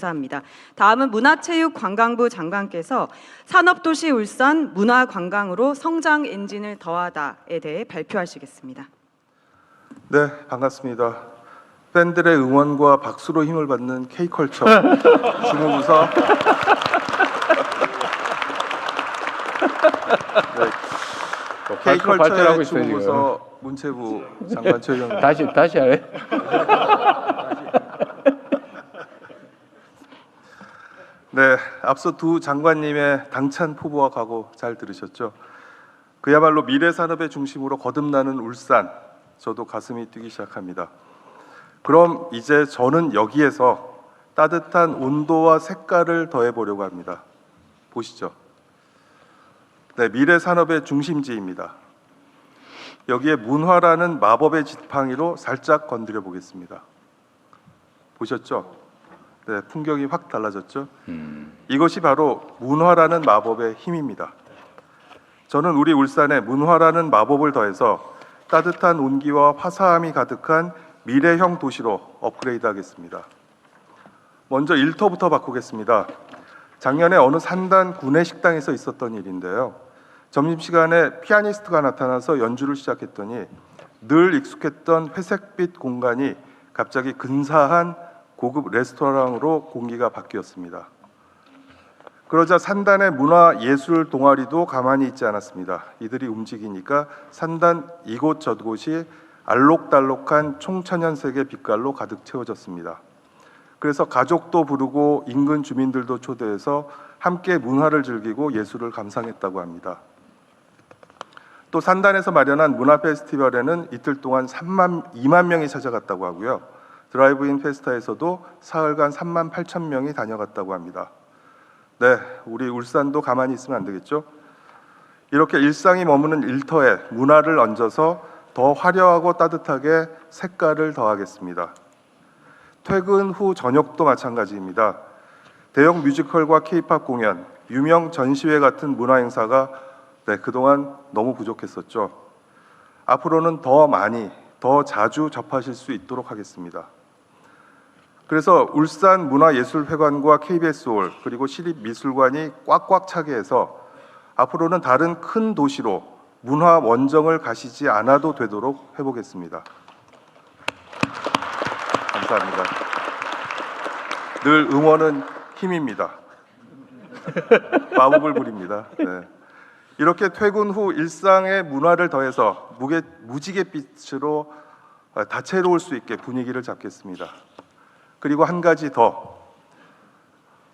감사합니다. 다음은 문화체육관광부 장관께서 산업도시 울산 문화관광으로 성장 엔진을 더하다에 대해 발표하시겠습니다. 네, 반갑습니다. 팬들의 응원과 박수로 힘을 받는 K컬처 주무부서 K컬처의 주무부서 문체부 장관 최영. 다시 하래? 네, 앞서 두 장관님의 당찬 포부와 각오 잘 들으셨죠? 그야말로 미래 산업의 중심으로 거듭나는 울산, 저도 가슴이 뛰기 시작합니다. 그럼 이제 저는 여기에서 따뜻한 온도와 색깔을 더해보려고 합니다. 보시죠. 네, 미래 산업의 중심지입니다. 여기에 문화라는 마법의 지팡이로 살짝 건드려 보겠습니다. 보셨죠? 네, 풍경이 확 달라졌죠? 이것이 바로 문화라는 마법의 힘입니다. 저는 우리 울산에 문화라는 마법을 더해서 따뜻한 온기와 화사함이 가득한 미래형 도시로 업그레이드하겠습니다. 먼저 일터부터 바꾸겠습니다. 작년에 어느 산단 구내 식당에서 있었던 일인데요. 점심시간에 피아니스트가 나타나서 연주를 시작했더니 늘 익숙했던 회색빛 공간이 갑자기 근사한 고급 레스토랑으로 공기가 바뀌었습니다. 그러자 산단의 문화예술 동아리도 가만히 있지 않았습니다. 이들이 움직이니까 산단 이곳저곳이 알록달록한 총천연색의 빛깔로 가득 채워졌습니다. 그래서 가족도 부르고 인근 주민들도 초대해서 함께 문화를 즐기고 예술을 감상했다고 합니다. 또 산단에서 마련한 문화 페스티벌에는 이틀 동안 2만 명이 찾아갔다고 하고요. 드라이브인 페스타에서도 사흘간 3만 8천 명이 다녀갔다고 합니다. 네, 우리 울산도 가만히 있으면 안 되겠죠? 이렇게 일상이 머무는 일터에 문화를 얹어서 더 화려하고 따뜻하게 색깔을 더하겠습니다. 퇴근 후 저녁도 마찬가지입니다. 대형 뮤지컬과 K-팝 공연, 유명 전시회 같은 문화 행사가 그동안 너무 부족했었죠. 앞으로는 더 많이, 더 자주 접하실 수 있도록 하겠습니다. 그래서 울산 문화예술회관과 KBS홀 그리고 시립미술관이 꽉꽉 차게 해서 앞으로는 다른 큰 도시로 문화 원정을 가시지 않아도 되도록 해보겠습니다. 감사합니다. 늘 응원은 힘입니다. 마법을 부립니다. 네. 이렇게 퇴근 후 일상의 문화를 더해서 무지갯빛으로 다채로울 수 있게 분위기를 잡겠습니다. 그리고 한 가지 더,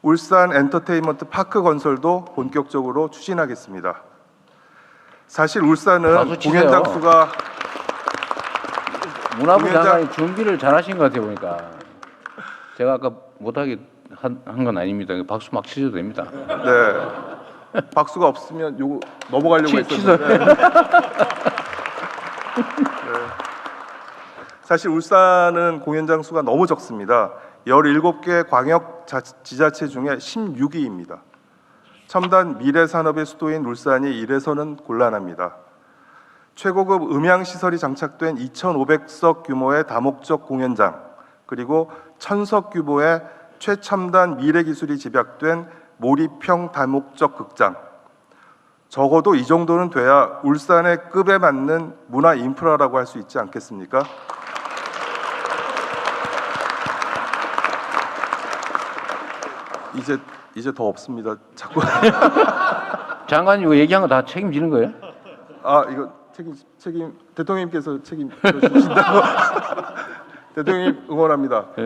울산 엔터테인먼트 파크 건설도 본격적으로 추진하겠습니다. 사실 울산은 공연 장수가 문화부 장관이 준비를 잘하신 것 같아요. 보니까 제가 아까 못하게 한 건 아닙니다. 박수 막 치셔도 됩니다. 네, 박수가 없으면 요거 넘어가려고 했었는데 네. 사실 울산은 공연장 수가 너무 적습니다. 17개 광역 지자체 중에 16위입니다. 첨단 미래 산업의 수도인 울산이 이래서는 곤란합니다. 최고급 음향시설이 장착된 2,500석 규모의 다목적 공연장, 그리고 1,000석 규모의 최첨단 미래기술이 집약된 몰입형 다목적 극장, 적어도 이 정도는 돼야 울산의 급에 맞는 문화 인프라라고 할 수 있지 않겠습니까? 이제 더 없습니다. 자꾸 장관님 이거 얘기한 거 다 책임지는 거예요? 이거 책임 대통령님께서 책임져 주신다고. 대통령님 응원합니다. 네.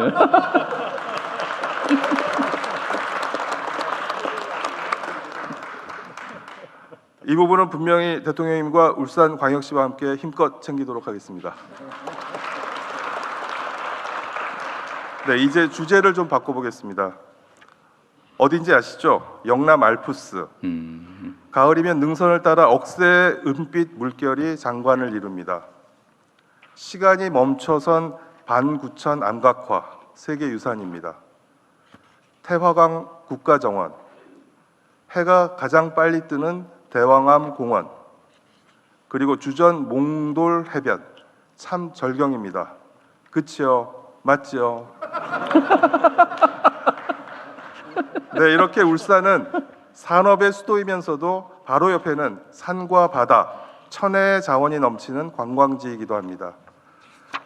이 부분은 분명히 대통령님과 울산광역시와 함께 힘껏 챙기도록 하겠습니다. 네, 이제 주제를 좀 바꿔보겠습니다. 어딘지 아시죠? 영남 알프스. 가을이면 능선을 따라 억새의 은빛 물결이 장관을 이룹니다. 시간이 멈춰선 반구천 암각화, 세계유산입니다. 태화강 국가정원, 해가 가장 빨리 뜨는 대왕암 공원, 그리고 주전 몽돌 해변, 참 절경입니다. 그치요? 맞죠? 네, 이렇게 울산은 산업의 수도이면서도 바로 옆에는 산과 바다, 천혜의 자원이 넘치는 관광지이기도 합니다.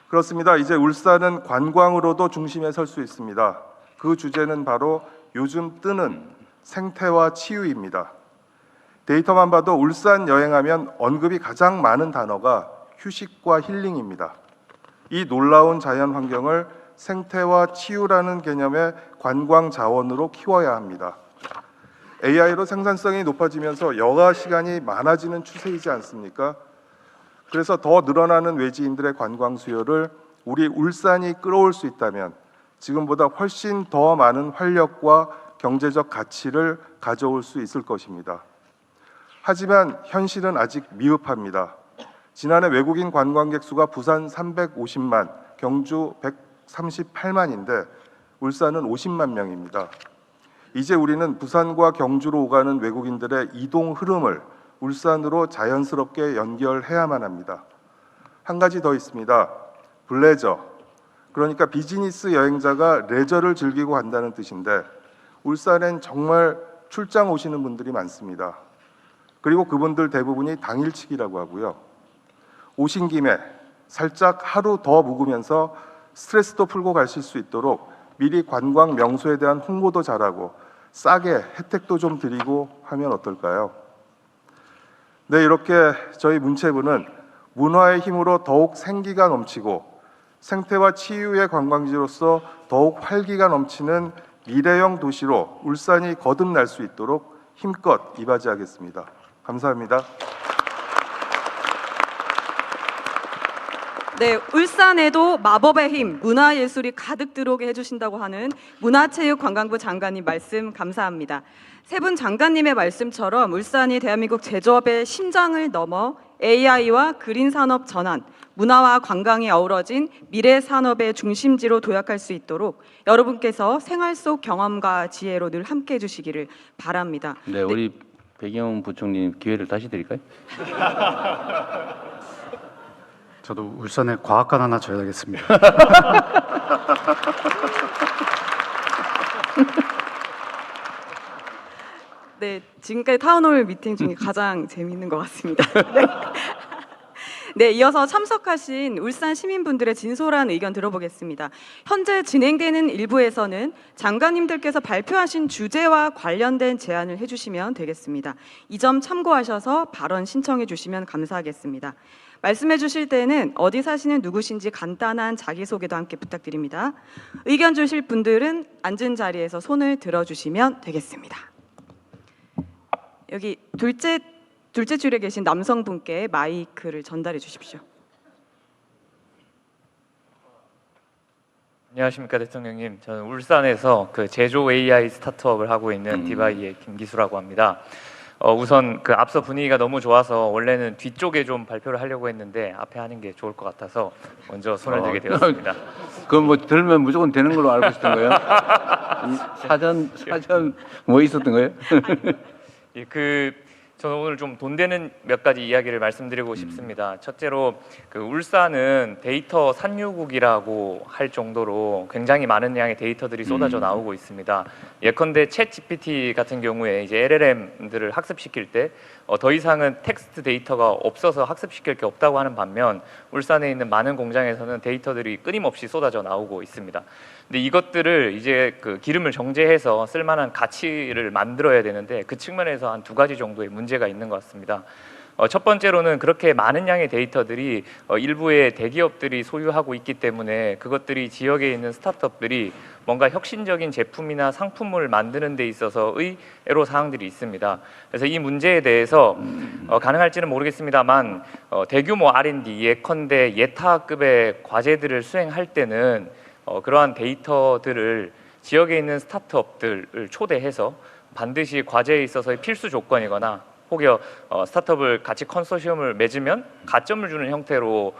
그렇습니다. 이제 울산은 관광으로도 중심에 설 수 있습니다. 그 주제는 바로 요즘 뜨는 생태와 치유입니다. 데이터만 봐도 울산 여행하면 언급이 가장 많은 단어가 휴식과 힐링입니다. 이 놀라운 자연 환경을 생태와 치유라는 개념의 관광 자원으로 키워야 합니다. AI로 생산성이 높아지면서 여가 시간이 많아지는 추세이지 않습니까? 그래서 더 늘어나는 외지인들의 관광 수요를 우리 울산이 끌어올 수 있다면 지금보다 훨씬 더 많은 활력과 경제적 가치를 가져올 수 있을 것입니다. 하지만 현실은 아직 미흡합니다. 지난해 외국인 관광객 수가 부산 350만, 경주 138만인데 울산은 50만 명입니다. 이제 우리는 부산과 경주로 오가는 외국인들의 이동 흐름을 울산으로 자연스럽게 연결해야만 합니다. 한 가지 더 있습니다. 블레저, 그러니까 비즈니스 여행자가 레저를 즐기고 간다는 뜻인데 울산엔 정말 출장 오시는 분들이 많습니다. 그리고 그분들 대부분이 당일치기라고 하고요. 오신 김에 살짝 하루 더 묵으면서 스트레스도 풀고 가실 수 있도록 미리 관광 명소에 대한 홍보도 잘하고 싸게 혜택도 좀 드리고 하면 어떨까요? 네, 이렇게 저희 문체부는 문화의 힘으로 더욱 생기가 넘치고 생태와 치유의 관광지로서 더욱 활기가 넘치는 미래형 도시로 울산이 거듭날 수 있도록 힘껏 이바지하겠습니다. 감사합니다. 네, 울산에도 마법의 힘, 문화예술이 가득 들어오게 해주신다고 하는 문화체육관광부 장관님 말씀 감사합니다. 세 분 장관님의 말씀처럼 울산이 대한민국 제조업의 심장을 넘어 AI와 그린 산업 전환, 문화와 관광이 어우러진 미래 산업의 중심지로 도약할 수 있도록 여러분께서 생활 속 경험과 지혜로 늘 함께해 주시기를 바랍니다. 네, 우리 배경훈 부총리님 기회를 다시 드릴까요? 저도 울산에 과학관 하나 줘야겠습니다. 네, 지금까지 타운홀 미팅 중에 가장 재미있는 것 같습니다. 네. 네, 이어서 참석하신 울산 시민분들의 진솔한 의견 들어보겠습니다. 현재 진행되는 일부에서는 장관님들께서 발표하신 주제와 관련된 제안을 해주시면 되겠습니다. 이 점 참고하셔서 발언 신청해 주시면 감사하겠습니다. 말씀해 주실 때는 어디 사시는 누구신지 간단한 자기소개도 함께 부탁드립니다. 의견 주실 분들은 앉은 자리에서 손을 들어주시면 되겠습니다. 여기 둘째 줄에 계신 남성분께 마이크를 전달해 주십시오. 안녕하십니까 대통령님. 저는 울산에서 그 제조 AI 스타트업을 하고 있는 디바이의 김기수라고 합니다. 우선 그 앞서 분위기가 너무 좋아서 원래는 뒤쪽에 좀 발표를 하려고 했는데 앞에 하는 게 좋을 것 같아서 먼저 손을 들게 되었습니다. 그건 뭐 들면 무조건 되는 걸로 알고 있었던 거예요? 사전 뭐 있었던 거예요? 예, 저는 오늘 좀 돈 되는 몇 가지 이야기를 말씀드리고 싶습니다. 첫째로 그 울산은 데이터 산유국이라고 할 정도로 굉장히 많은 양의 데이터들이 쏟아져 나오고 있습니다. 예컨대 챗 GPT 같은 경우에 이제 LLM들을 학습시킬 때 더 이상은 텍스트 데이터가 없어서 학습시킬 게 없다고 하는 반면 울산에 있는 많은 공장에서는 데이터들이 끊임없이 쏟아져 나오고 있습니다. 근데 이것들을 이제 그 기름을 정제해서 쓸만한 가치를 만들어야 되는데 그 측면에서 한 두 가지 정도의 문제가 있는 것 같습니다. 첫 번째로는 그렇게 많은 양의 데이터들이 일부의 대기업들이 소유하고 있기 때문에 그것들이 지역에 있는 스타트업들이 뭔가 혁신적인 제품이나 상품을 만드는 데 있어서의 애로사항들이 있습니다. 그래서 이 문제에 대해서 가능할지는 모르겠습니다만 대규모 R&D 예컨대 예타급의 과제들을 수행할 때는 그러한 데이터들을 지역에 있는 스타트업들을 초대해서 반드시 과제에 있어서의 필수 조건이거나 혹여 스타트업을 같이 컨소시엄을 맺으면 가점을 주는 형태로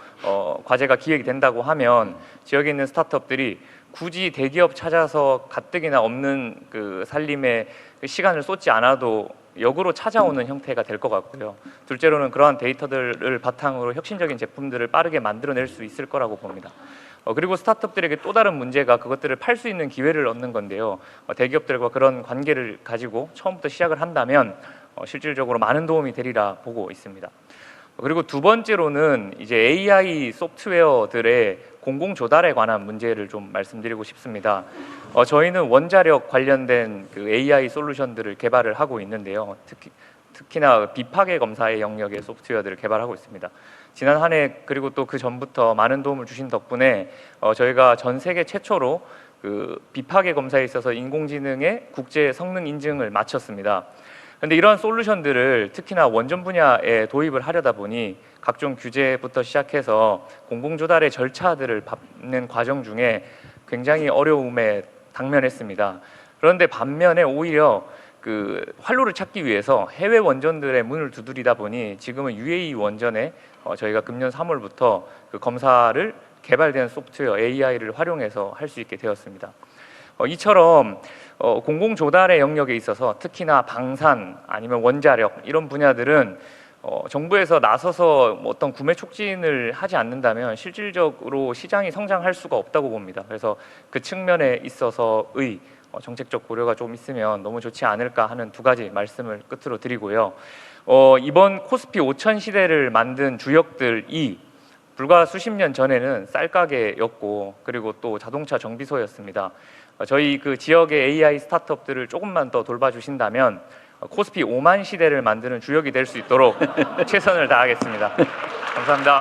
과제가 기획이 된다고 하면 지역에 있는 스타트업들이 굳이 대기업 찾아서 가뜩이나 없는 그 살림에 시간을 쏟지 않아도 역으로 찾아오는 형태가 될 것 같고요. 둘째로는 그러한 데이터들을 바탕으로 혁신적인 제품들을 빠르게 만들어낼 수 있을 거라고 봅니다. 그리고 스타트업들에게 또 다른 문제가 그것들을 팔 수 있는 기회를 얻는 건데요. 대기업들과 그런 관계를 가지고 처음부터 시작을 한다면 실질적으로 많은 도움이 되리라 보고 있습니다. 그리고 두 번째로는 이제 AI 소프트웨어들의 공공 조달에 관한 문제를 좀 말씀드리고 싶습니다. 저희는 원자력 관련된 그 AI 솔루션들을 개발을 하고 있는데요. 특히나 비파괴 검사의 영역의 소프트웨어들을 개발하고 있습니다. 지난 한 해 그리고 또 그 전부터 많은 도움을 주신 덕분에 저희가 전 세계 최초로 그 비파괴 검사에 있어서 인공지능의 국제 성능 인증을 마쳤습니다. 그런데 이러한 솔루션들을 특히나 원전 분야에 도입을 하려다 보니 각종 규제부터 시작해서 공공 조달의 절차들을 밟는 과정 중에 굉장히 어려움에 당면했습니다. 그런데 반면에 오히려 그 활로를 찾기 위해서 해외 원전들의 문을 두드리다 보니 지금은 UAE 원전에 저희가 금년 3월부터 그 검사를 개발된 소프트웨어 AI를 활용해서 할 수 있게 되었습니다. 이처럼 공공 조달의 영역에 있어서 특히나 방산 아니면 원자력 이런 분야들은 정부에서 나서서 어떤 구매 촉진을 하지 않는다면 실질적으로 시장이 성장할 수가 없다고 봅니다. 그래서 그 측면에 있어서의 정책적 고려가 좀 있으면 너무 좋지 않을까 하는 두 가지 말씀을 끝으로 드리고요. 이번 코스피 5000 시대를 만든 주역들이 불과 수십 년 전에는 쌀가게였고 그리고 또 자동차 정비소였습니다. 저희 그 지역의 AI 스타트업들을 조금만 더 돌봐주신다면 코스피 5만 시대를 만드는 주역이 될 수 있도록 최선을 다하겠습니다. 감사합니다.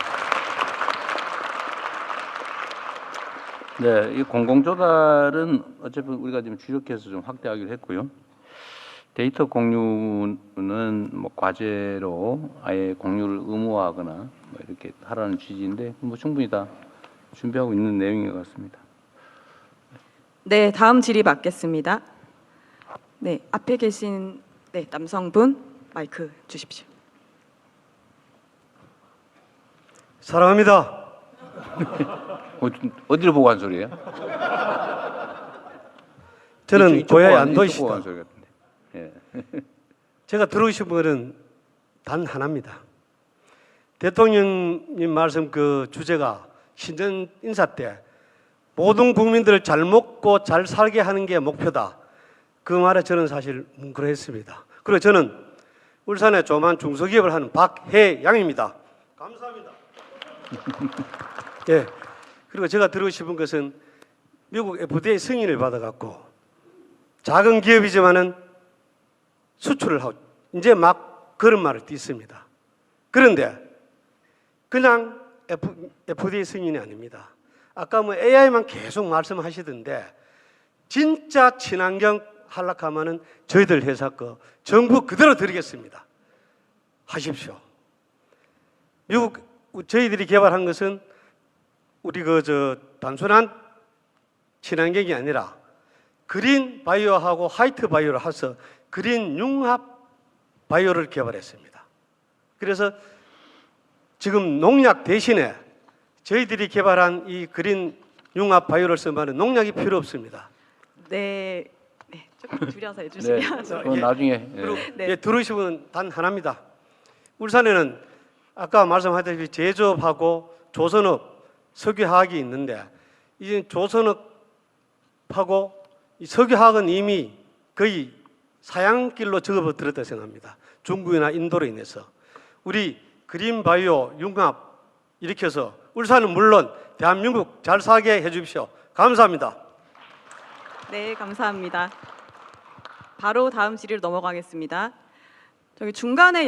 네, 이 공공조달은 어차피 우리가 지금 주력해서 좀 확대하기로 했고요. 데이터 공유는 뭐 과제로 아예 공유를 의무화하거나 뭐 이렇게 하라는 취지인데 뭐 충분히 다 준비하고 있는 내용인 것 같습니다. 네, 다음 질의 받겠습니다. 네, 앞에 계신 남성분 마이크 주십시오. 사랑합니다. 어디를 보고 한 소리예요? 저는 이쪽 고향이 보고 한 안도시다. 소리 같은데. 예. 제가 들고 싶은 것은 단 하나입니다. 대통령님 말씀 그 주제가 신년 인사 때 모든 국민들을 잘 먹고 잘 살게 하는 게 목표다. 그 말에 저는 사실 뭉클했습니다. 그리고 저는 울산에 조그만 중소기업을 하는 박혜양입니다. 감사합니다. 예. 그리고 제가 들고 싶은 것은 미국 FDA 승인을 받아갖고 작은 기업이지만은 수출을 하고 이제 막 걸음마를 띄습니다. 그런데 그냥 FDA 승인이 아닙니다. 아까 뭐 AI만 계속 말씀하시던데 진짜 친환경 하락하면은 저희들 회사 거 정부 그대로 드리겠습니다. 하십시오. 미국 저희들이 개발한 것은 우리 단순한 친환경이 아니라 그린 바이오하고 화이트 바이오를 해서 그린 융합 바이오를 개발했습니다. 그래서 지금 농약 대신에 저희들이 개발한 이 그린 융합 바이오를 쓰면 농약이 필요 없습니다. 네, 조금 줄여서 해주시면. 그건 나중에. 그리고 네. 들으시면 단 하나입니다. 울산에는 아까 말씀하셨듯이 제조업하고 조선업, 석유화학이 있는데 이제 조선업하고 이 석유화학은 이미 거의 사양길로 접어들었다고 생각합니다. 중국이나 인도로 인해서 우리 그린바이오 융합 일으켜서 울산은 물론 대한민국 잘 살게 해주십시오. 감사합니다. 네, 감사합니다. 바로 다음 질의로 넘어가겠습니다. 저기 중간에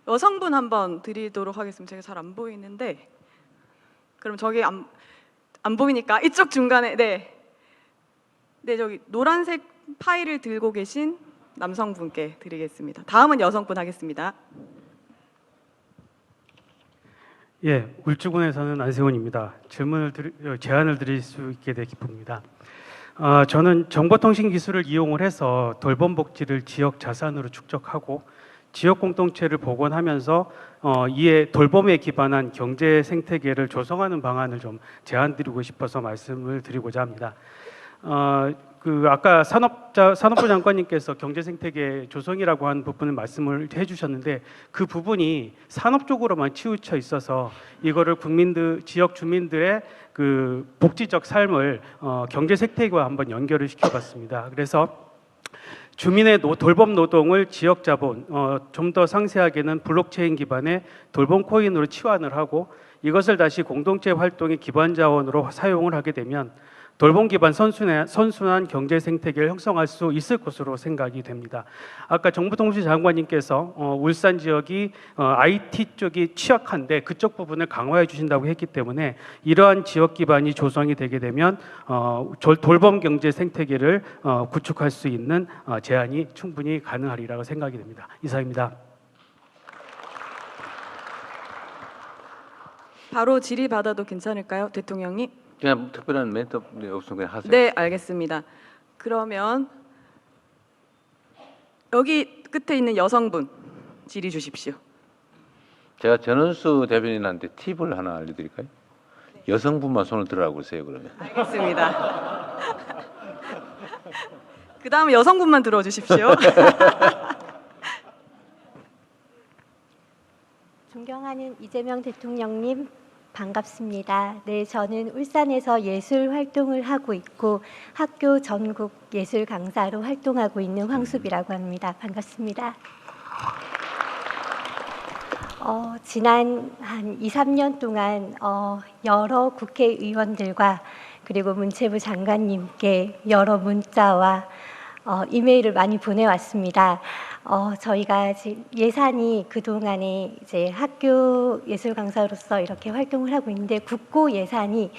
여성분 한번 드리도록 하겠습니다. 제가 잘 안 보이는데, 그럼 저기 안 보이니까 이쪽 중간에 네, 저기 노란색 파일을 들고 계신 남성분께 드리겠습니다. 다음은 여성분 하겠습니다. 예, 울주군에서는 안세훈입니다. 제안을 드릴 수 있게 돼 기쁩니다. 저는 정보통신 기술을 이용을 해서 돌봄 복지를 지역 자산으로 축적하고 지역 공동체를 복원하면서 이에 돌봄에 기반한 경제 생태계를 조성하는 방안을 좀 제안드리고 싶어서 말씀을 드리고자 합니다. 그 아까 산업부 장관님께서 경제 생태계 조성이라고 하는 부분을 말씀을 해주셨는데 그 부분이 산업 쪽으로만 치우쳐 있어서 이거를 지역 주민들의 그 복지적 삶을 경제 생태계와 한번 연결을 시켜봤습니다. 그래서 주민의 돌봄 노동을 지역 자본, 좀 더 상세하게는 블록체인 기반의 돌봄 코인으로 치환을 하고 이것을 다시 공동체 활동의 기반 자원으로 사용을 하게 되면 돌봄 기반 선순환 경제 생태계를 형성할 수 있을 것으로 생각이 됩니다. 아까 정부통신 장관님께서 울산 지역이 IT 쪽이 취약한데 그쪽 부분을 강화해 주신다고 했기 때문에 이러한 지역 기반이 조성이 되게 되면 돌봄 경제 생태계를 구축할 수 있는 제안이 충분히 가능하리라고 생각이 됩니다. 이상입니다. 바로 질의받아도 괜찮을까요, 대통령님? 그냥 특별한 멘트 없으면 그냥 하세요. 네, 알겠습니다. 그러면 여기 끝에 있는 여성분 질의 주십시오. 제가 전원수 대변인한테 팁을 하나 알려드릴까요? 여성분만 손을 들으라고 그러세요. 그러면. 알겠습니다. 그 다음 여성분만 들어주십시오. 존경하는 이재명 대통령님 반갑습니다. 네, 저는 울산에서 예술 활동을 하고 있고 학교 전국 예술 강사로 활동하고 있는 황수비라고 합니다. 반갑습니다. 지난 한 2, 3년 동안 여러 국회의원들과 그리고 문체부 장관님께 여러 문자와 이메일을 많이 보내왔습니다. 저희가 지금 예산이 그동안에 이제 학교 예술 강사로서 이렇게 활동을 하고 있는데 국고 예산이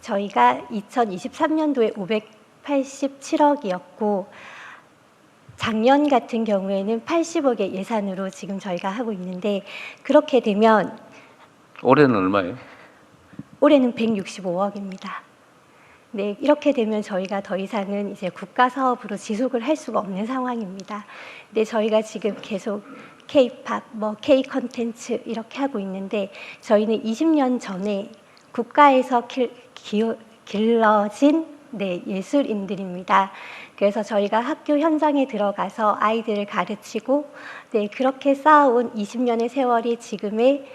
저희가 2023년도에 587억이었고 작년 같은 경우에는 80억의 예산으로 지금 저희가 하고 있는데 그렇게 되면 올해는 얼마예요? 올해는 165억입니다. 네, 이렇게 되면 저희가 더 이상은 이제 국가 사업으로 지속을 할 수가 없는 상황입니다. 근데 저희가 지금 계속 K-팝, K 컨텐츠 이렇게 하고 있는데 저희는 20년 전에 국가에서 길러진 예술인들입니다. 그래서 저희가 학교 현장에 들어가서 아이들을 가르치고 그렇게 쌓아온 20년의 세월이 지금의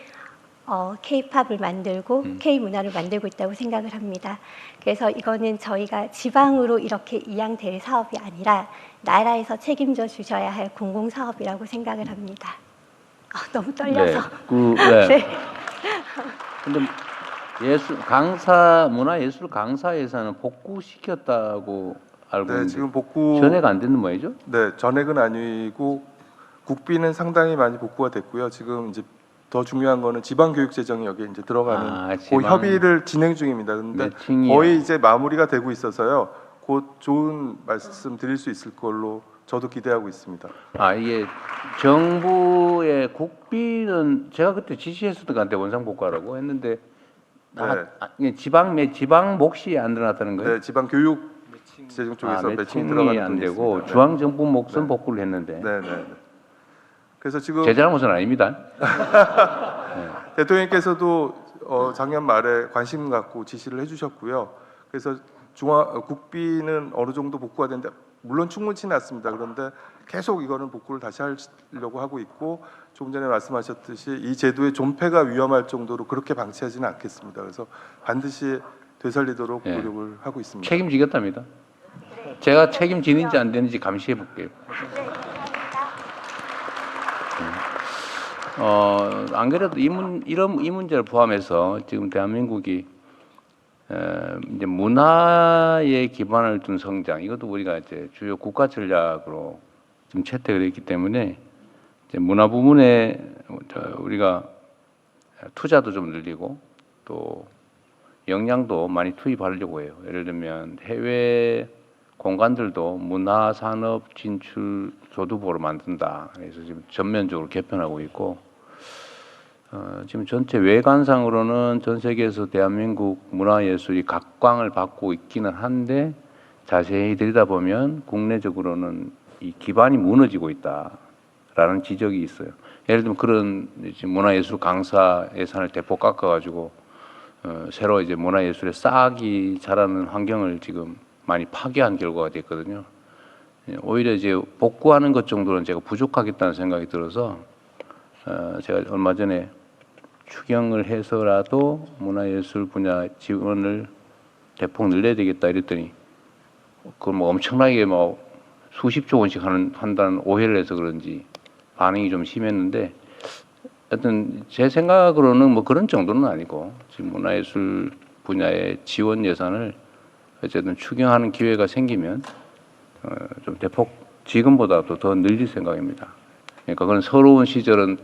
K-팝을 만들고 K-문화를 만들고 있다고 생각을 합니다. 그래서 이거는 저희가 지방으로 이렇게 이양될 사업이 아니라 나라에서 책임져 주셔야 할 공공사업이라고 생각을 합니다. 너무 떨려서. 네. 근데 문화예술 강사 예산은 복구시켰다고 알고 네, 있는데 지금 복구 전액 안 되는 모양이죠? 네, 전액은 아니고 국비는 상당히 많이 복구가 됐고요. 지금 이제 더 중요한 거는 지방교육재정이 여기에 이제 들어가는 그 협의를 진행 중입니다. 그런데 거의 이제 마무리가 되고 있어서요. 곧 좋은 말씀 드릴 수 있을 걸로 저도 기대하고 있습니다. 이게 정부의 국비는 제가 그때 지시했었던 것 같아요. 원상 복구하라고 했는데 지방 몫이 안 들어갔다는 거예요? 네, 지방교육재정 쪽에서 매칭이 들어가는 안 되고 있습니다. 중앙정부 몫은 복구를 했는데. 네. 그래서 지금 제 잘못은 아닙니다. 대통령께서도 작년 말에 관심 갖고 지시를 해주셨고요. 그래서 국비는 어느 정도 복구가 되는데 물론 충분치는 않습니다. 그런데 계속 이거는 복구를 다시 하려고 하고 있고 조금 전에 말씀하셨듯이 이 제도의 존폐가 위험할 정도로 그렇게 방치하지는 않겠습니다. 그래서 반드시 되살리도록 노력을 하고 있습니다. 책임지겠답니다. 제가 책임지는지 안 되는지 감시해 볼게요. 안 그래도 이 문제를 포함해서 지금 대한민국이 이제 문화에 기반을 둔 성장 이것도 우리가 이제 주요 국가 전략으로 지금 채택을 했기 때문에 이제 문화 부문에 우리가 투자도 좀 늘리고 또 역량도 많이 투입하려고 해요. 예를 들면 해외 공간들도 문화 산업 진출 조두부로 만든다. 그래서 지금 전면적으로 개편하고 있고 지금 전체 외관상으로는 전 세계에서 대한민국 문화예술이 각광을 받고 있기는 한데 자세히 들여다보면 국내적으로는 이 기반이 무너지고 있다라는 지적이 있어요. 예를 들면 그런 문화예술 강사 예산을 대폭 깎아가지고 새로 이제 문화예술의 싹이 자라는 환경을 지금 많이 파괴한 결과가 됐거든요. 오히려 이제 복구하는 것 정도는 제가 부족하겠다는 생각이 들어서 제가 얼마 전에 추경을 해서라도 문화예술 분야 지원을 대폭 늘려야 되겠다 이랬더니 그걸 뭐 엄청나게 뭐 수십조 원씩 한다는 오해를 해서 그런지 반응이 좀 심했는데 하여튼 제 생각으로는 뭐 그런 정도는 아니고 지금 문화예술 분야의 지원 예산을 어쨌든 추경하는 기회가 생기면 좀 대폭 지금보다도 더 늘릴 생각입니다. 그러니까 그런 서러운 시절은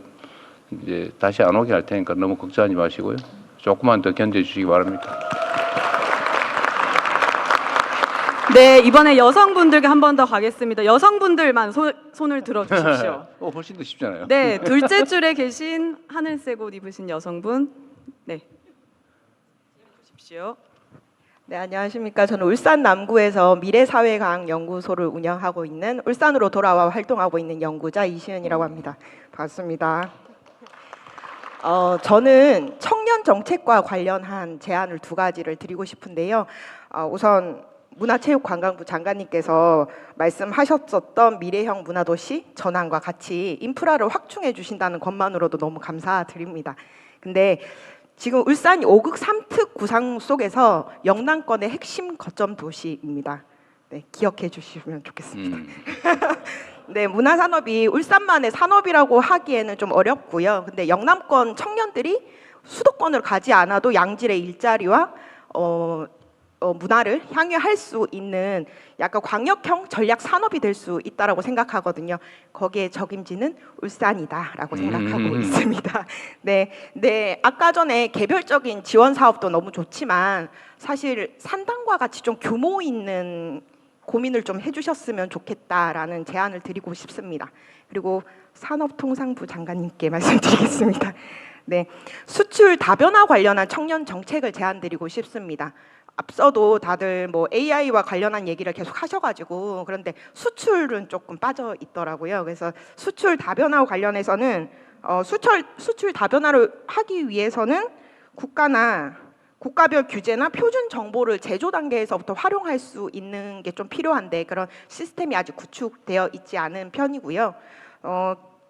이제 다시 안 오게 할 테니까 너무 걱정하지 마시고요. 조금만 더 견뎌주시기 바랍니다. 네, 이번에 여성분들께 한 번 더 가겠습니다. 여성분들만 손을 들어주십시오. 훨씬 더 쉽잖아요. 네, 둘째 줄에 계신 하늘색 옷 입으신 여성분. 네, 주십시오. 네, 안녕하십니까. 저는 울산 남구에서 미래사회과학연구소를 운영하고 있는 울산으로 돌아와 활동하고 있는 연구자 이시은이라고 합니다. 반갑습니다. 저는 청년 정책과 관련한 제안을 두 가지를 드리고 싶은데요. 우선 문화체육관광부 장관님께서 말씀하셨었던 미래형 문화도시 전환과 같이 인프라를 확충해 주신다는 것만으로도 너무 감사드립니다. 근데 지금 울산이 5극 3특 구상 속에서 영남권의 핵심 거점 도시입니다. 네, 기억해 주시면 좋겠습니다. 네, 문화산업이 울산만의 산업이라고 하기에는 좀 어렵고요. 근데 영남권 청년들이 수도권으로 가지 않아도 양질의 일자리와 문화를 향유할 수 있는 약간 광역형 전략 산업이 될 수 있다라고 생각하거든요. 거기에 적임지는 울산이다라고 생각하고 있습니다. 네, 아까 전에 개별적인 지원 사업도 너무 좋지만 사실 산당과 같이 좀 규모 있는 고민을 좀 해주셨으면 좋겠다라는 제안을 드리고 싶습니다. 그리고 산업통상부 장관님께 말씀드리겠습니다. 네, 수출 다변화 관련한 청년 정책을 제안드리고 싶습니다. 앞서도 다들 뭐 AI와 관련한 얘기를 계속 하셔가지고 그런데 수출은 조금 빠져 있더라고요. 그래서 수출 다변화 관련해서는 수출 다변화를 하기 위해서는 국가별 규제나 표준 정보를 제조 단계에서부터 활용할 수 있는 게 좀 필요한데 그런 시스템이 아직 구축되어 있지 않은 편이고요.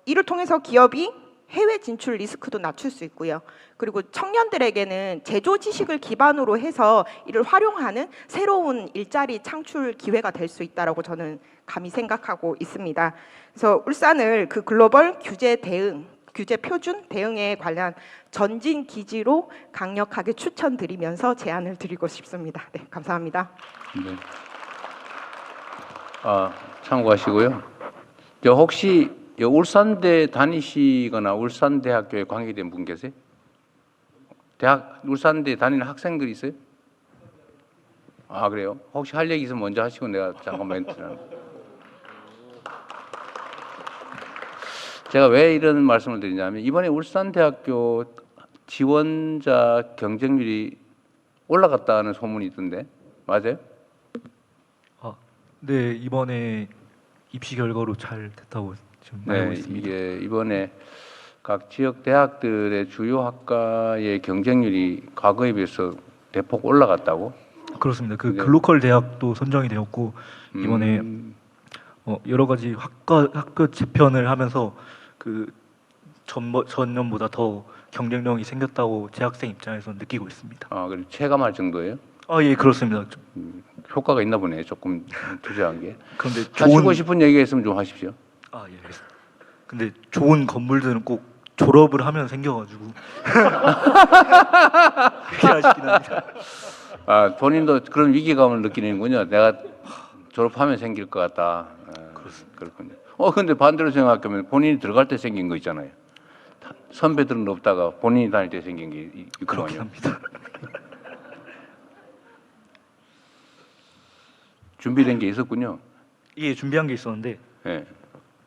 이를 통해서 기업이 해외 진출 리스크도 낮출 수 있고요. 그리고 청년들에게는 제조 지식을 기반으로 해서 이를 활용하는 새로운 일자리 창출 기회가 될 수 있다라고 저는 감히 생각하고 있습니다. 그래서 울산을 그 글로벌 규제 표준 대응에 관한 전진 기지로 강력하게 추천드리면서 제안을 드리고 싶습니다. 네, 감사합니다. 네. 참고하시고요. 혹시 울산대 다니시거나 울산대학교에 관계된 분 계세요? 울산대 다니는 학생들 있어요? 그래요? 혹시 할 얘기 있으면 먼저 하시고 내가 잠깐 멘트를. 제가 왜 이런 말씀을 드리냐면 이번에 울산대학교 지원자 경쟁률이 올라갔다는 소문이 있던데 맞아요? 네, 이번에 입시 결과로 잘 됐다고 지금 알고 있습니다. 이게 이번에 각 지역 대학들의 주요 학과의 경쟁률이 과거에 비해서 대폭 올라갔다고? 그렇습니다. 그 글로컬 대학도 선정이 되었고 이번에 여러 가지 학교 재편을 하면서 그 전년보다 더 경쟁력이 생겼다고 재학생 입장에서 느끼고 있습니다. 그리고 체감할 정도예요? 예, 그렇습니다. 효과가 있나 보네. 조금 투자한 게. 그런데 하시고 싶은 얘기가 있으면 좀 하십시오. 예, 알겠습니다. 근데 좋은 건물들은 꼭 졸업을 하면 생겨가지고 그렇게 아쉽긴 합니다. 본인도 그런 위기감을 느끼는군요. 내가 졸업하면 생길 것 같다. 그렇군요. 근데 반대로 생각하면 본인이 들어갈 때 생긴 거 있잖아요. 선배들은 없다가 본인이 다닐 때 생긴 게 있거든요. 그렇긴 합니다. 준비된 게 있었군요. 예, 준비한 게 있었는데 네.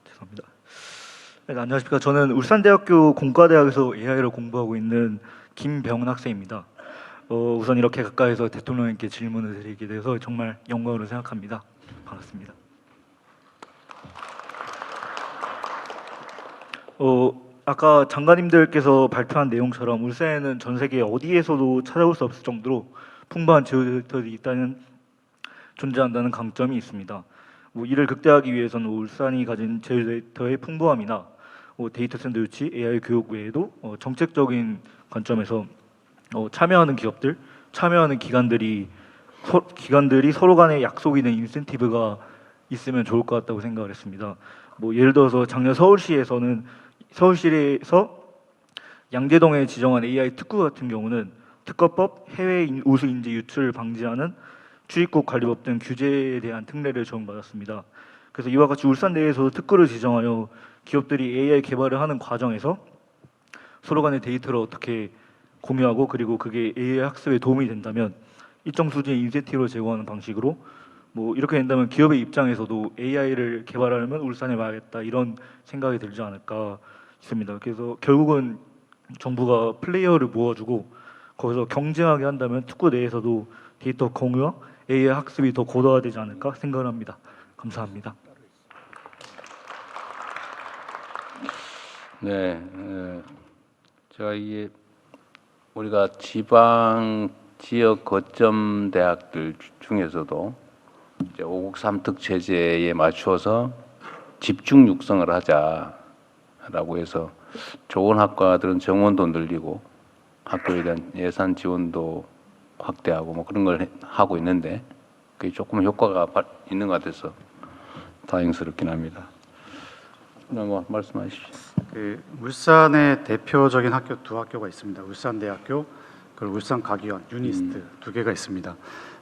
죄송합니다. 네, 안녕하십니까. 저는 울산대학교 공과대학에서 AI를 공부하고 있는 김병은 학생입니다. 우선 이렇게 가까이서 대통령님께 질문을 드리게 돼서 정말 영광으로 생각합니다. 반갑습니다. 아까 장관님들께서 발표한 내용처럼 울산에는 전 세계 어디에서도 찾아볼 수 없을 정도로 풍부한 지오데이터들이 있다는 존재한다는 강점이 있습니다. 이를 극대화하기 위해서는 울산이 가진 제휴데이터의 풍부함이나 데이터 샌드위치, AI 교육 외에도 정책적인 관점에서 참여하는 기업들, 참여하는 기관들이 서로 간에 약속이 된 인센티브가 있으면 좋을 것 같다고 생각을 했습니다. 예를 들어서 작년 서울시에서 양재동에 지정한 AI 특구 같은 경우는 특허법, 해외 우수 인재 유출을 방지하는 출입국 관리법 등 규제에 대한 특례를 적용받았습니다. 그래서 이와 같이 울산 내에서도 특구를 지정하여 기업들이 AI 개발을 하는 과정에서 서로 간의 데이터를 어떻게 공유하고 그리고 그게 AI 학습에 도움이 된다면 일정 수준의 인센티브를 제공하는 방식으로 이렇게 된다면 기업의 입장에서도 AI를 개발하려면 울산에 와야겠다 이런 생각이 들지 않을까 싶습니다. 그래서 결국은 정부가 플레이어를 모아주고 거기서 경쟁하게 한다면 특구 내에서도 데이터 공유와 AI 학습이 더 고도화되지 않을까 생각을 합니다. 감사합니다. 네, 제가 이게 우리가 지방 지역 거점 대학들 중에서도 이제 5국 3특 체제에 맞추어서 집중 육성을 하자라고 해서 좋은 학과들은 정원도 늘리고 학교에 대한 예산 지원도 확대하고 그런 걸 하고 있는데 그게 조금 효과가 있는 것 같아서 다행스럽긴 합니다. 말씀하십시오. 울산의 대표적인 학교 두 학교가 있습니다. 울산대학교 그리고 울산과기원 유니스트 두 개가 있습니다.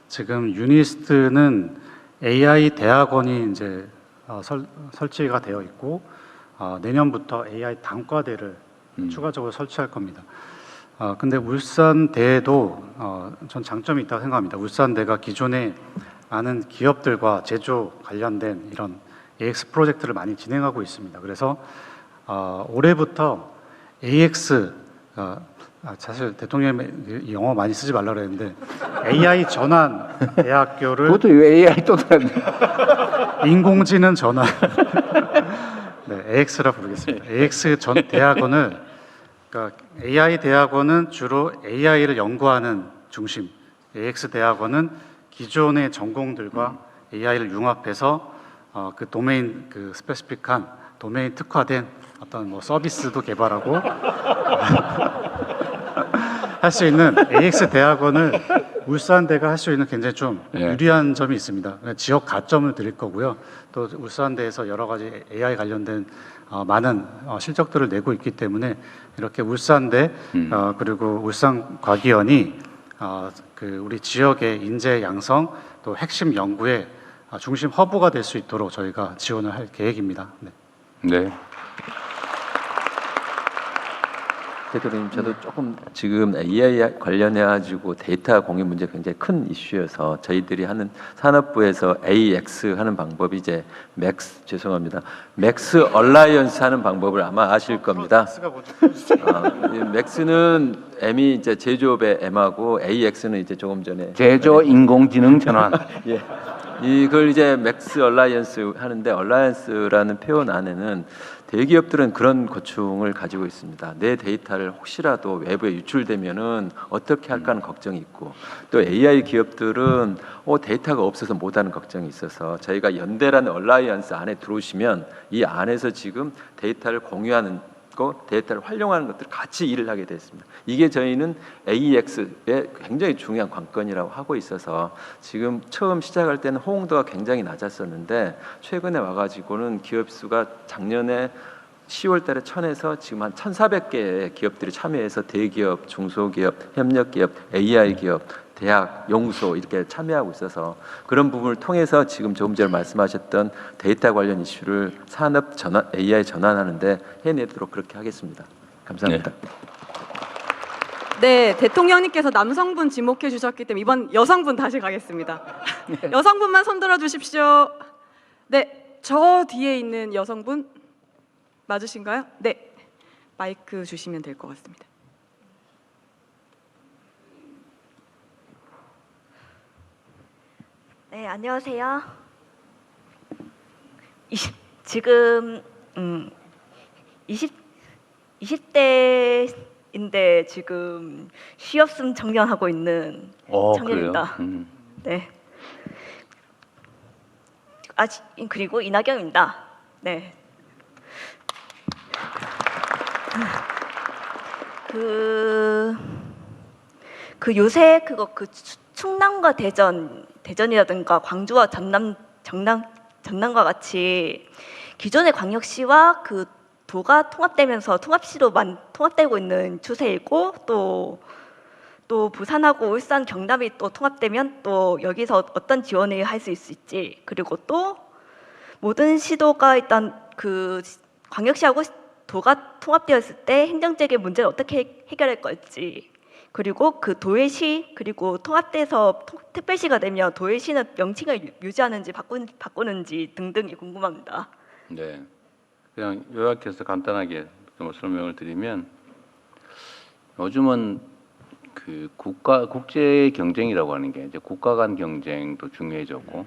지금 유니스트는 AI 대학원이 이제 설치가 되어 있고 내년부터 AI 단과대를 추가적으로 설치할 겁니다. 근데 울산대도 전 장점이 있다고 생각합니다. 울산대가 기존에 많은 기업들과 제조 관련된 이런 AX 프로젝트를 많이 진행하고 있습니다. 그래서 올해부터 AX 사실 대통령이 영어 많이 쓰지 말라 그랬는데 AI 전환 대학교를 그것도 AI 또 들었네. 인공지능 전환 네, AX라 부르겠습니다. AX 전 대학원을 그러니까 AI 대학원은 주로 AI를 연구하는 중심, AX 대학원은 기존의 전공들과 AI를 융합해서 그 도메인 스페시픽한 도메인 특화된 어떤 서비스도 개발하고 할 수 있는 AX 대학원을 울산대가 할 수 있는 굉장히 좀 유리한 점이 있습니다. 지역 가점을 드릴 거고요. 또 울산대에서 여러 가지 AI 관련된 많은 실적들을 내고 있기 때문에 이렇게 울산대 그리고 울산과기원이 우리 지역의 인재 양성 또 핵심 연구의 중심 허브가 될 수 있도록 저희가 지원을 할 계획입니다. 네. 대표님, 저도 조금 지금 AI 관련해 가지고 데이터 공유 문제 굉장히 큰 이슈여서 저희들이 하는 산업부에서 AX 하는 방법이 이제 맥스 얼라이언스 하는 방법을 아마 아실 겁니다. 맥스는 M이 이제 제조업의 M하고 AX는 이제 조금 전에 제조 인공지능 전환. 예. 이걸 이제 맥스 얼라이언스 하는데 얼라이언스라는 표현 안에는 대기업들은 그런 고충을 가지고 있습니다. 내 데이터를 혹시라도 외부에 유출되면은 어떻게 할까 하는 걱정이 있고 또 AI 기업들은 데이터가 없어서 못하는 걱정이 있어서 저희가 연대라는 얼라이언스 안에 들어오시면 이 안에서 지금 데이터를 공유하는 데이터를 활용하는 것들 같이 일을 하게 됐습니다. 이게 저희는 AX의 굉장히 중요한 관건이라고 하고 있어서 지금 처음 시작할 때는 호응도가 굉장히 낮았었는데 최근에 와가지고는 기업 수가 작년에 10월 달에 1000에서 지금 한 1400개의 기업들이 참여해서 대기업, 중소기업, 협력기업, AI 기업, 대학, 연구소 이렇게 참여하고 있어서 그런 부분을 통해서 지금 조금 전에 말씀하셨던 데이터 관련 이슈를 산업 전환, AI 전환하는데 해내도록 그렇게 하겠습니다. 감사합니다. 네, 대통령님께서 남성분 지목해 주셨기 때문에 이번 여성분 다시 가겠습니다. 여성분만 손 들어 주십시오. 네, 저 뒤에 있는 여성분 맞으신가요? 네, 마이크 주시면 될 것 같습니다. 네, 안녕하세요. 지금 20대인데 지금 취업승 청년하고 있는 청년입니다. 네. 그리고 이낙연입니다. 네. 그 요새 그 충남과 대전이라든가 광주와 전남과 같이 기존의 광역시와 그 도가 통합되면서 통합시로 통합되고 있는 추세이고, 또 부산하고 울산, 경남이 또 통합되면 또 여기서 어떤 지원을 할 수 있을지, 그리고 또 모든 시도가 일단 그 광역시하고 도가 통합되었을 때 행정적인 문제를 어떻게 해결할 걸지, 그리고 그 도의시, 그리고 통합돼서 특별시가 되면 도의시는 명칭을 유지하는지 바꾸는지 등등이 궁금합니다. 네, 그냥 요약해서 간단하게 좀 설명을 드리면, 요즘은 그 국제 경쟁이라고 하는 게 이제 국가 간 경쟁도 중요해졌고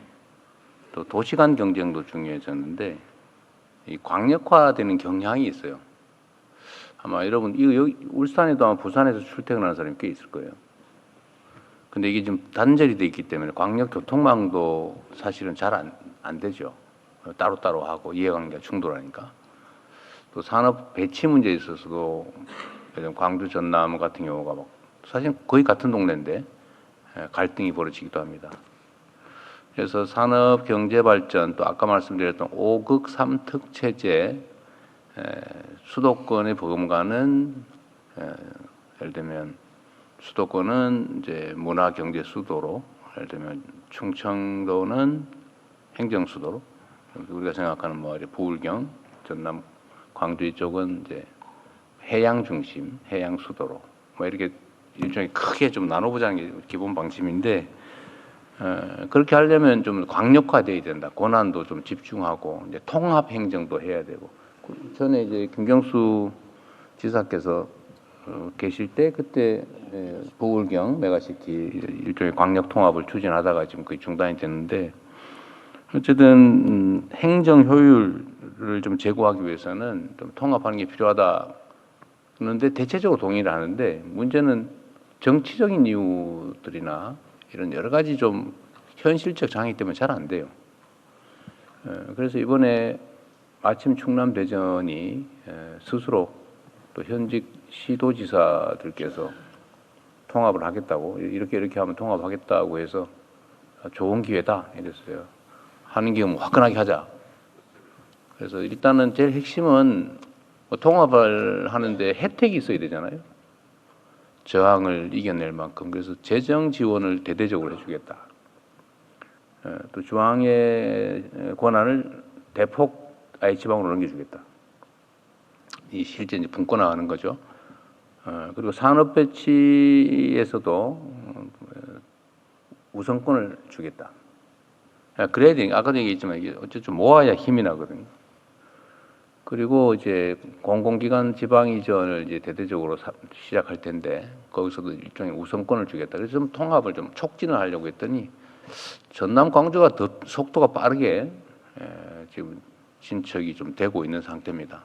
또 도시 간 경쟁도 중요해졌는데, 이 광역화되는 경향이 있어요. 아마 여러분 여기 울산에도 아마 부산에서 출퇴근하는 사람이 꽤 있을 거예요. 근데 이게 좀 단절이 돼 있기 때문에 광역 교통망도 사실은 잘 안 되죠. 따로따로 하고 이해관계가 충돌하니까. 또 산업 배치 문제에 있어서도 예를 들면 광주 전남 같은 경우가 막 사실 거의 같은 동네인데 갈등이 벌어지기도 합니다. 그래서 산업 경제 발전, 또 아까 말씀드렸던 5극 3특 체제, 수도권의 버금가는 예를 들면 수도권은 이제 문화 경제 수도로, 예를 들면 충청도는 행정 수도로, 우리가 생각하는 뭐 부울경, 전남, 광주 이쪽은 이제 해양 중심, 해양 수도로 뭐 이렇게 일종의 크게 좀 나눠보자는 게 기본 방침인데, 그렇게 하려면 좀 광역화돼야 된다. 권한도 좀 집중하고 이제 통합 행정도 해야 되고. 전에 이제 김경수 지사께서 계실 때 그때 부울경 메가시티 일종의 광역 통합을 추진하다가 지금 거의 중단이 됐는데, 어쨌든 행정 효율을 좀 제고하기 위해서는 좀 통합하는 게 필요하다. 그런데 대체적으로 동의를 하는데, 문제는 정치적인 이유들이나 이런 여러 가지 좀 현실적 장애 때문에 잘 안 돼요. 그래서 이번에 마침 충남 대전이 스스로 또 현직 시도지사들께서 통합을 하겠다고, 이렇게 하면 통합하겠다고 해서 좋은 기회다 이랬어요. 하는 게 뭐 화끈하게 하자. 그래서 일단은 제일 핵심은 뭐 통합을 하는데 혜택이 있어야 되잖아요. 저항을 이겨낼 만큼. 그래서 재정 지원을 대대적으로 해주겠다. 또 중앙의 권한을 대폭 아예 지방으로 넘겨주겠다. 이 실제 이제 분권화하는 거죠. 그리고 산업 배치에서도 우선권을 주겠다. 그래야 되니까 아까도 얘기했지만 이게 어쨌든 모아야 힘이 나거든요. 그리고 이제 공공기관 지방 이전을 이제 대대적으로 시작할 텐데 거기서도 일종의 우선권을 주겠다. 그래서 좀 통합을 좀 촉진을 하려고 했더니 전남 광주가 더 속도가 빠르게 지금 진척이 좀 되고 있는 상태입니다.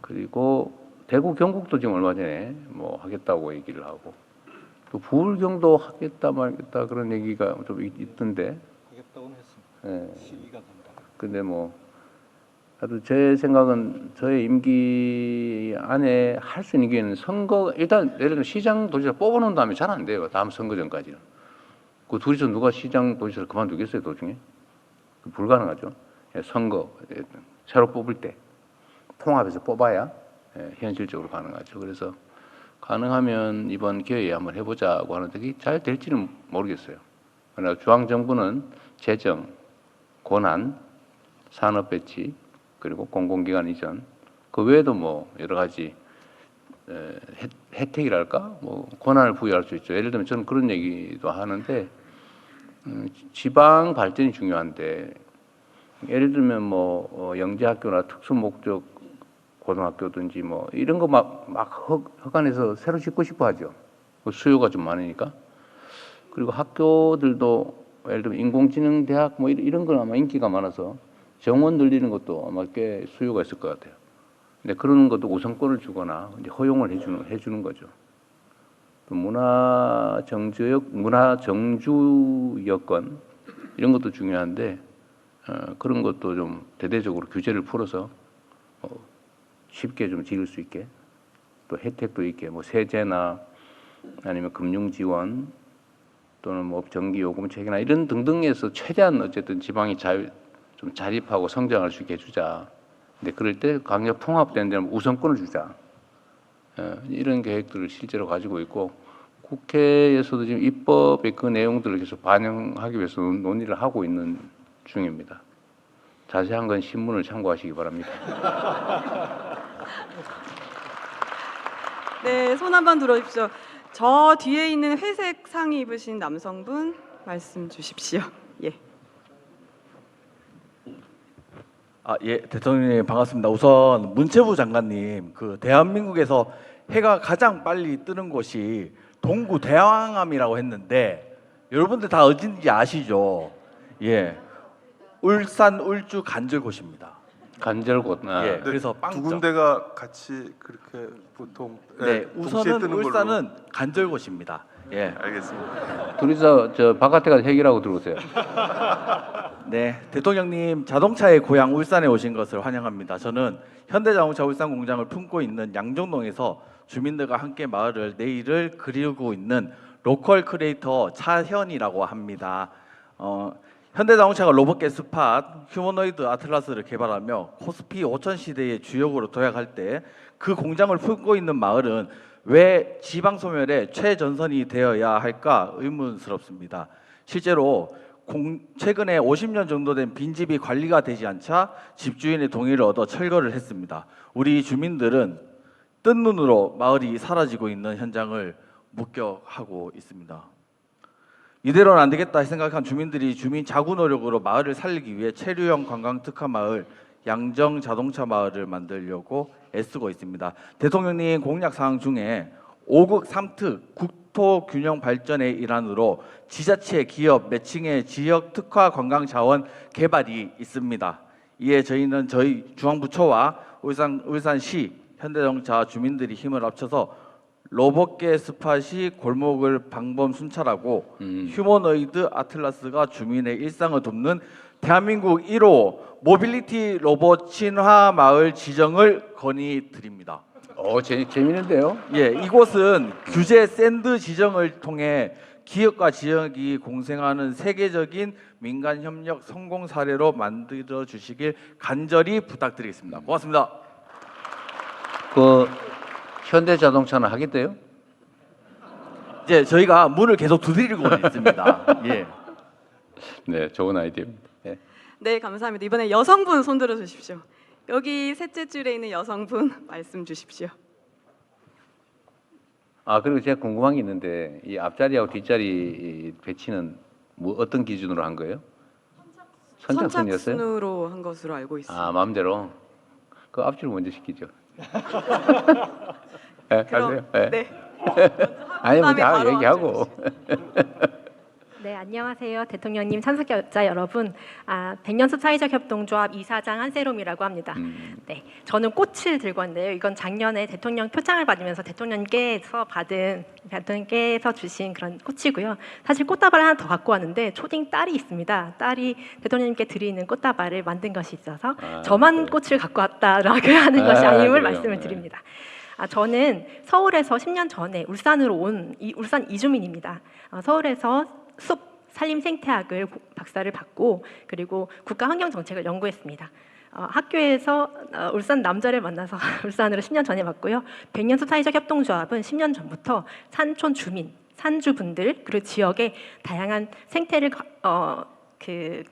그리고 대구 경북도 지금 얼마 전에 뭐 하겠다고 얘기를 하고, 또 부울경도 하겠다 말겠다 그런 얘기가 좀 있던데. 하겠다고는 했습니다. 예. 시기가 된다. 근데 뭐 하여튼 제 생각은 저의 임기 안에 할 수 있는 기회는 선거, 일단 예를 들면 시장 도지사 뽑아놓은 다음에 잘 안 돼요. 다음 선거 전까지는. 그 둘이서 누가 시장 도지사를 그만두겠어요, 도중에? 불가능하죠. 선거 새로 뽑을 때 통합해서 뽑아야 현실적으로 가능하죠. 그래서 가능하면 이번 기회에 한번 해보자고 하는데 그게 잘 될지는 모르겠어요. 그러나 중앙정부는 재정, 권한, 산업 배치, 그리고 공공기관 이전, 그 외에도 뭐 여러 가지 혜택이랄까, 뭐 권한을 부여할 수 있죠. 예를 들면 저는 그런 얘기도 하는데, 지방 발전이 중요한데, 예를 들면 뭐 영재학교나 특수목적 고등학교든지 뭐 이런 거 막 허간해서 새로 짓고 싶어 하죠. 수요가 좀 많으니까. 그리고 학교들도 예를 들면 인공지능 대학 뭐 이런 건 아마 인기가 많아서 정원 늘리는 것도 아마 꽤 수요가 있을 것 같아요. 근데 그런 것도 우선권을 주거나 이제 허용을 해주는 거죠. 또 문화 정주 여건 이런 것도 중요한데, 그런 것도 좀 대대적으로 규제를 풀어서 쉽게 좀 지을 수 있게, 또 혜택도 있게, 뭐 세제나 아니면 금융 지원 또는 뭐 전기 요금 체계나 이런 등등에서 최대한 어쨌든 지방이 좀 자립하고 성장할 수 있게 해주자. 근데 그럴 때 강력 통합된 데는 우선권을 주자. 이런 계획들을 실제로 가지고 있고, 국회에서도 지금 입법의 그 내용들을 계속 반영하기 위해서 논의를 하고 있는 중입니다. 자세한 건 신문을 참고하시기 바랍니다. 네, 손 한번 들어주십시오. 저 뒤에 있는 회색 상의 입으신 남성분 말씀 주십시오. 예. 예, 대통령님 반갑습니다. 우선 문체부 장관님, 그 대한민국에서 해가 가장 빨리 뜨는 곳이 동구 대왕암이라고 했는데 여러분들 다 어딘지 아시죠? 예, 울산 울주 간절곶입니다. 간절곶. 예, 그래서 두 빵점. 군데가 같이 그렇게 보통 네, 동시에 우선은 뜨는 걸로. 울산은 간절곶입니다. 예, 알겠습니다. 둘이서 저 바깥에 가서 해결하고 들어오세요. 네, 대통령님 자동차의 고향 울산에 오신 것을 환영합니다. 저는 현대자동차 울산 공장을 품고 있는 양정동에서 주민들과 함께 마을을 내일을 그리고 있는 로컬 크리에이터 차현이라고 합니다. 현대자동차가 로봇계 스팟 휴머노이드 아틀라스를 개발하며 코스피 5000 시대의 주역으로 도약할 때 그 공장을 품고 있는 마을은 왜 지방 소멸의 최전선이 되어야 할까 의문스럽습니다. 실제로 최근에 50년 정도 된 빈집이 관리가 되지 않자 집주인의 동의를 얻어 철거를 했습니다. 우리 주민들은 뜬 눈으로 마을이 사라지고 있는 현장을 목격하고 있습니다. 이대로는 안 되겠다 생각한 주민들이 주민 자구 노력으로 마을을 살리기 위해 체류형 관광 특화 마을 양정 자동차 마을을 만들려고 애쓰고 있습니다. 대통령님 공약 사항 중에 5극 3특 국토 균형 발전의 일환으로 지자체, 기업, 매칭의 지역 특화 관광 자원 개발이 있습니다. 이에 저희는 저희 중앙부처와 울산시 현대자동차 주민들이 힘을 합쳐서 로봇계 스팟이 골목을 방범 순찰하고 휴머노이드 아틀라스가 주민의 일상을 돕는 대한민국 1호 모빌리티 로봇 친화 마을 지정을 건의드립니다. 재밌는데요? 예, 이곳은 규제 샌드 지정을 통해 기업과 지역이 공생하는 세계적인 민간 협력 성공 사례로 만들어 주시길 간절히 부탁드리겠습니다. 고맙습니다. 그 현대자동차는 하겠대요? 이제 저희가 문을 계속 두드리고 있습니다. 예. 네, 좋은 아이디어입니다. 네. 네, 감사합니다. 이번에 여성분 손 들어 주십시오. 여기 셋째 줄에 있는 여성분 말씀 주십시오. 그리고 제가 궁금한 게 있는데 이 앞자리하고 뒷자리 배치는 뭐 어떤 기준으로 한 거예요? 선착순이었어요? 선착순으로 한 것으로 알고 있습니다. 마음대로. 그 앞줄 먼저 시키죠. 네, 가세요. 네. 네. 아니 뭐 다 바로 얘기하고. 네, 안녕하세요. 대통령님, 참석자 여러분. 백년숲 사회적 협동조합 이사장 한세롬이라고 합니다. 네, 저는 꽃을 들고 왔는데요. 이건 작년에 대통령 표창을 받으면서 대통령께서 주신 그런 꽃이고요. 사실 꽃다발을 하나 더 갖고 왔는데 초딩 딸이 있습니다. 딸이 대통령님께 드리는 꽃다발을 만든 것이 있어서 저만 꽃을 갖고 왔다라고 하는 것이 아님을 말씀을 드립니다. 저는 서울에서 10년 전에 울산으로 온 울산 이주민입니다. 서울에서 숲 산림 생태학을 박사를 받고 그리고 국가환경정책을 연구했습니다. 학교에서 울산 남자를 만나서 울산으로 10년 전에 왔고요. 백년숲 사회적 협동조합은 10년 전부터 산촌 주민, 산주분들 그리고 지역의 다양한 생태를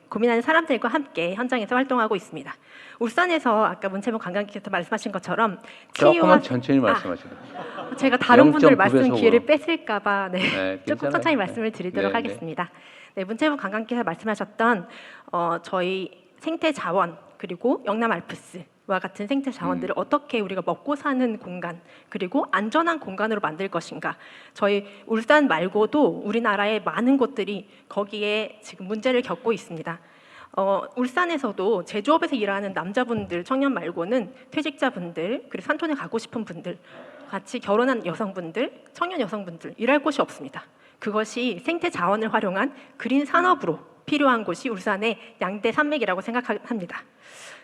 고민하는 사람들과 함께 현장에서 활동하고 있습니다. 울산에서 아까 문체부 관광객께서 말씀하신 것처럼 조금만 천천히 말씀하시고. 제가 다른 분들 말씀 0.9배속으로. 기회를 뺏을까봐 조금 괜찮아요. 천천히 말씀을 드리도록 네, 하겠습니다. 네, 문체부 관광객께서 말씀하셨던 저희 생태 자원 그리고 영남 알프스와 같은 생태 자원들을 어떻게 우리가 먹고 사는 공간 그리고 안전한 공간으로 만들 것인가. 저희 울산 말고도 우리나라의 많은 곳들이 거기에 지금 문제를 겪고 있습니다. 울산에서도 제조업에서 일하는 남자분들, 청년 말고는 퇴직자분들, 그리고 산촌에 가고 싶은 분들, 같이 결혼한 여성분들, 청년 여성분들 일할 곳이 없습니다. 그것이 생태 자원을 활용한 그린 산업으로 필요한 곳이 울산의 양대 산맥이라고 생각합니다.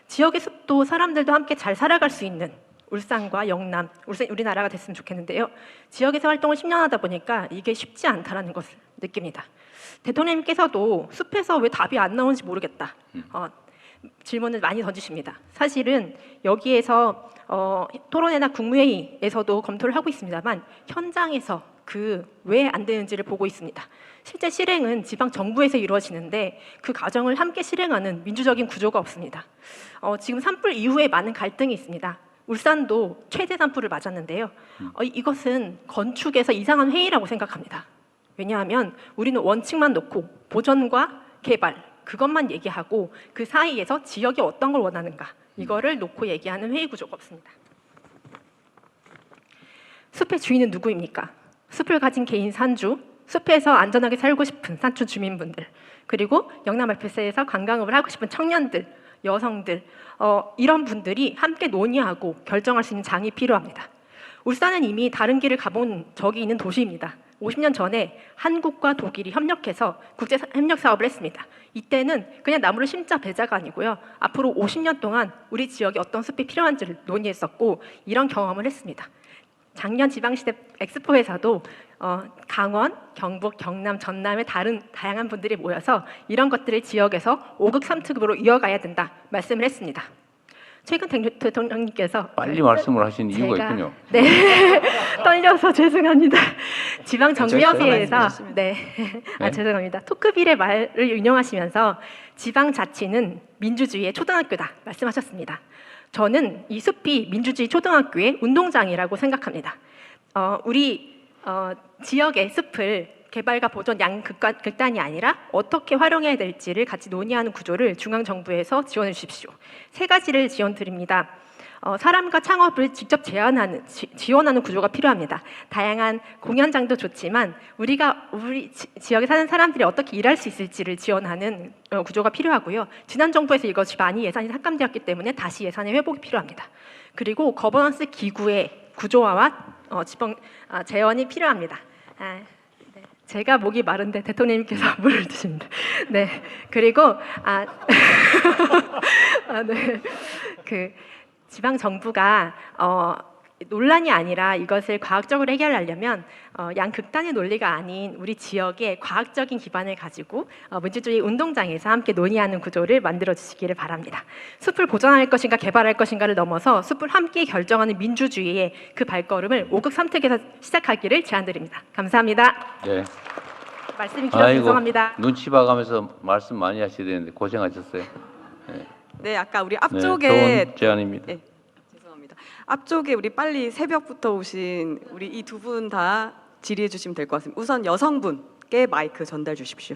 지역의 숲도 사람들도 함께 잘 살아갈 수 있는 울산과 영남, 우리나라가 됐으면 좋겠는데요. 지역에서 활동을 10년 하다 보니까 이게 쉽지 않다라는 것을 느낍니다. 대통령님께서도 숲에서 왜 답이 안 나오는지 모르겠다. 질문을 많이 던지십니다. 사실은 여기에서 토론회나 국무회의에서도 검토를 하고 있습니다만 현장에서 그 왜 안 되는지를 보고 있습니다. 실제 실행은 지방 정부에서 이루어지는데 그 과정을 함께 실행하는 민주적인 구조가 없습니다. 지금 산불 이후에 많은 갈등이 있습니다. 울산도 최대 산불을 맞았는데요. 이것은 건축에서 이상한 회의라고 생각합니다. 왜냐하면 우리는 원칙만 놓고 보전과 개발 그것만 얘기하고 그 사이에서 지역이 어떤 걸 원하는가 이거를 놓고 얘기하는 회의 구조가 없습니다. 숲의 주인은 누구입니까? 숲을 가진 개인 산주, 숲에서 안전하게 살고 싶은 산주 주민분들, 그리고 영남 알프스에서 관광업을 하고 싶은 청년들, 여성들, 이런 분들이 함께 논의하고 결정할 수 있는 장이 필요합니다. 울산은 이미 다른 길을 가본 적이 있는 도시입니다. 50년 전에 한국과 독일이 협력해서 국제 협력 사업을 했습니다. 이때는 그냥 나무를 심자 배자가 아니고요. 앞으로 50년 동안 우리 지역에 어떤 숲이 필요한지를 논의했었고 이런 경험을 했습니다. 작년 지방시대 엑스포에서도 강원, 경북, 경남, 전남의 다양한 분들이 모여서 이런 것들을 지역에서 5극 3특으로 이어가야 된다 말씀을 했습니다. 최근 대통령님께서 빨리 말씀을 하신 이유가 있군요. 네, 떨려서 죄송합니다. 지방 정비협의회에서 죄송합니다. 토크빌의 말을 인용하시면서 지방 자치는 민주주의의 초등학교다 말씀하셨습니다. 저는 이 숲이 민주주의 초등학교의 운동장이라고 생각합니다. 우리 지역의 숲을 개발과 보존 양극단이 아니라 어떻게 활용해야 될지를 같이 논의하는 구조를 중앙정부에서 지원해 주십시오. 3가지를 지원드립니다. 사람과 창업을 직접 지원하는 구조가 필요합니다. 다양한 공연장도 좋지만 우리 지역에 사는 사람들이 어떻게 일할 수 있을지를 지원하는 구조가 필요하고요. 지난 정부에서 이것이 많이 예산이 삭감되었기 때문에 다시 예산의 회복이 필요합니다. 그리고 거버넌스 기구의 구조화와 재원이 필요합니다. 제가 목이 마른데 대통령님께서 물을 드십니다. 네, 그리고 지방 정부가 논란이 아니라 이것을 과학적으로 해결하려면 양극단의 논리가 아닌 우리 지역의 과학적인 기반을 가지고 민주주의 운동장에서 함께 논의하는 구조를 만들어 주시기를 바랍니다. 숲을 보존할 것인가 개발할 것인가를 넘어서 숲을 함께 결정하는 민주주의의 그 발걸음을 5극 3특에서 시작하기를 제안드립니다. 감사합니다. 네. 말씀이 길어서 죄송합니다. 눈치 봐가면서 말씀 많이 하셔야 되는데 고생하셨어요. 네, 아까 우리 앞쪽에 좋은 제안입니다. 네, 죄송합니다. 앞쪽에 우리 빨리 새벽부터 오신 우리 이 두 분 다 질의해 주시면 될 것 같습니다. 우선 여성분께 마이크 전달 주십시오.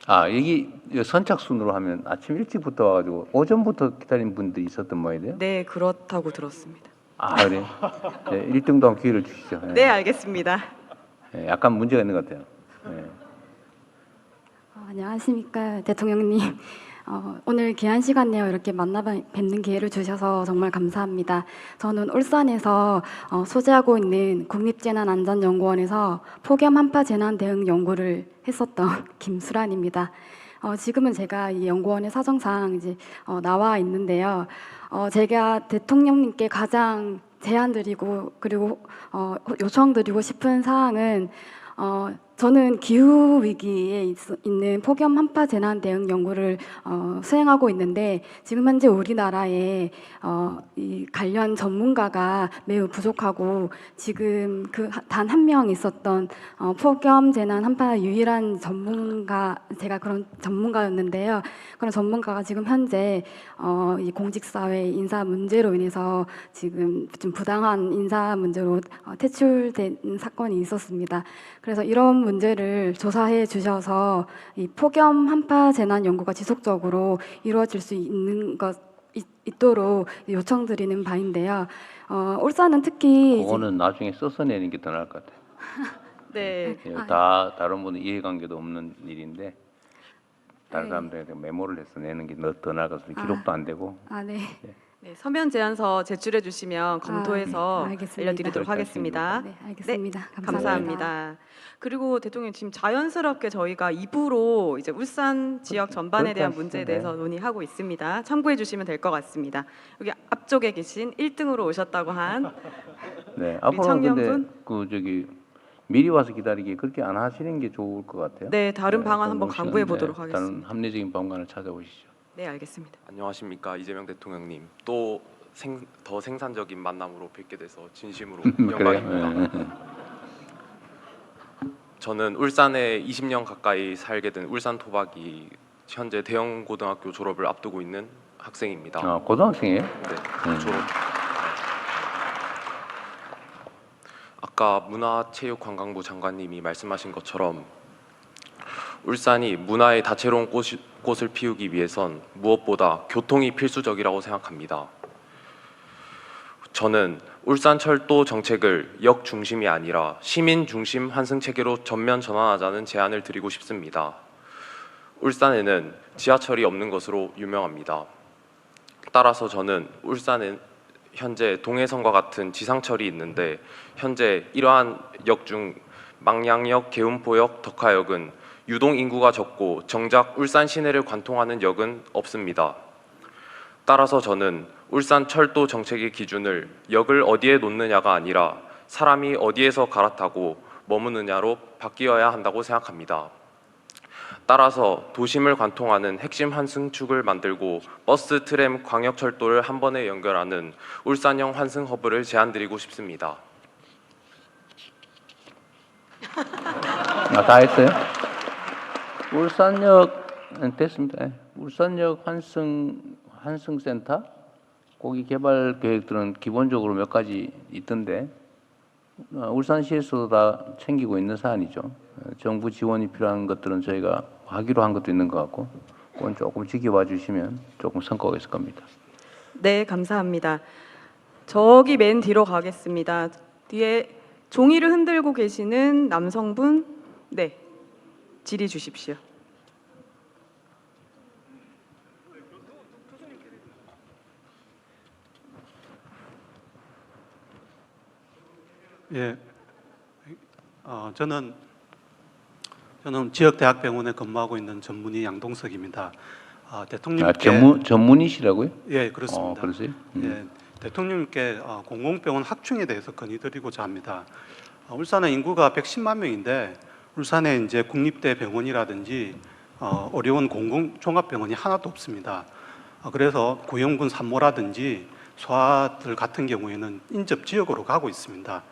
여기 선착순으로 하면 아침 일찍부터 와가지고 오전부터 기다린 분들이 있었던 모양이에요? 네, 그렇다고 들었습니다. 그래요? 네, 1등도 한 기회를 주시죠. 네, 알겠습니다. 네, 약간 문제가 있는 것 같아요. 네. 안녕하십니까 대통령님. 오늘 귀한 시간 내어 이렇게 만나 뵙는 기회를 주셔서 정말 감사합니다. 저는 울산에서 소재하고 있는 국립재난안전연구원에서 폭염 한파 재난 대응 연구를 했었던 김수란입니다. 지금은 제가 이 연구원의 사정상 이제 나와 있는데요. 제가 대통령님께 가장 제안드리고 그리고 요청드리고 싶은 사항은 저는 기후 위기에 있는 폭염 한파 재난 대응 연구를 수행하고 있는데 지금 현재 우리나라에 이 관련 전문가가 매우 부족하고 지금 그 단 한 명 있었던 폭염 재난 한파 유일한 전문가 제가 그런 전문가였는데요. 그런 전문가가 지금 현재 이 공직사회 인사 문제로 인해서 지금 좀 부당한 인사 문제로 퇴출된 사건이 있었습니다. 그래서 이런 문제를 조사해 주셔서 이 폭염 한파 재난 연구가 지속적으로 이루어질 수 있도록 요청드리는 바인데요. 울산은 특히 그거는 나중에 써서 내는 게 더 나을 것 같아요. 네. 다 다른 분은 이해관계도 없는 일인데 다른 사람들에게 메모를 해서 내는 게 더 나을 것 같아요. 기록도 안 되고. 네. 네, 서면 제안서 제출해 주시면 검토해서 네, 알겠습니다. 알려드리도록 하겠습니다. 네, 알겠습니다. 네, 감사합니다. 그리고 대통령 지금 자연스럽게 저희가 2부로 이제 울산 지역 전반에 대한 문제에 대해서 논의하고 있습니다. 참고해 주시면 될 것 같습니다. 여기 앞쪽에 계신 1등으로 오셨다고 한 네, 우리 앞으로는 근데 청년분. 그 저기 미리 와서 기다리기 그렇게 안 하시는 게 좋을 것 같아요. 네, 다른 방안 한번 그럼 강구해 네, 보도록 다른 하겠습니다. 합리적인 방안을 찾아보시죠. 네, 알겠습니다. 안녕하십니까, 이재명 대통령님. 또 더 생산적인 만남으로 뵙게 돼서 진심으로 그래요? 영광입니다. 저는 울산에 20년 가까이 살게 된 울산 토박이 현재 대형 고등학교 졸업을 앞두고 있는 학생입니다. 아, 고등학생이에요? 네, 졸업. 아까 문화체육관광부 장관님이 말씀하신 것처럼 울산이 문화의 다채로운 꽃을 피우기 위해선 무엇보다 교통이 필수적이라고 생각합니다. 저는 울산철도 정책을 역 중심이 아니라 시민 중심 환승 체계로 전면 전환하자는 제안을 드리고 싶습니다. 울산에는 지하철이 없는 것으로 유명합니다. 따라서 저는 울산에 현재 동해선과 같은 지상철이 있는데 현재 이러한 역 중 망량역, 계운포역, 덕화역은 유동 인구가 적고 정작 울산 시내를 관통하는 역은 없습니다. 따라서 저는 울산 철도 정책의 기준을 역을 어디에 놓느냐가 아니라 사람이 어디에서 갈아타고 머무느냐로 바뀌어야 한다고 생각합니다. 따라서 도심을 관통하는 핵심 환승축을 만들고 버스, 트램, 광역철도를 한 번에 연결하는 울산형 환승 허브를 제안드리고 싶습니다. 다 했어요? 울산역 됐습니다. 예. 울산역 환승센터 거기 개발 계획들은 기본적으로 몇 가지 있던데 울산시에서도 다 챙기고 있는 사안이죠. 정부 지원이 필요한 것들은 저희가 하기로 한 것도 있는 것 같고 그건 조금 지켜봐 주시면 조금 성과가 있을 겁니다. 네, 감사합니다. 저기 맨 뒤로 가겠습니다. 뒤에 종이를 흔들고 계시는 남성분, 네, 질의 주십시오. 예, 저는 지역대학병원에 근무하고 있는 전문의 양동석입니다. 대통령께 전문의시라고요? 예, 그렇습니다. 그러세요? 예, 대통령님께 공공병원 확충에 대해서 건의드리고자 합니다. 울산의 인구가 110만 명인데 울산에 이제 국립대 병원이라든지 어려운 공공종합병원이 하나도 없습니다. 그래서 구형군 산모라든지 소아들 같은 경우에는 인접 지역으로 가고 있습니다.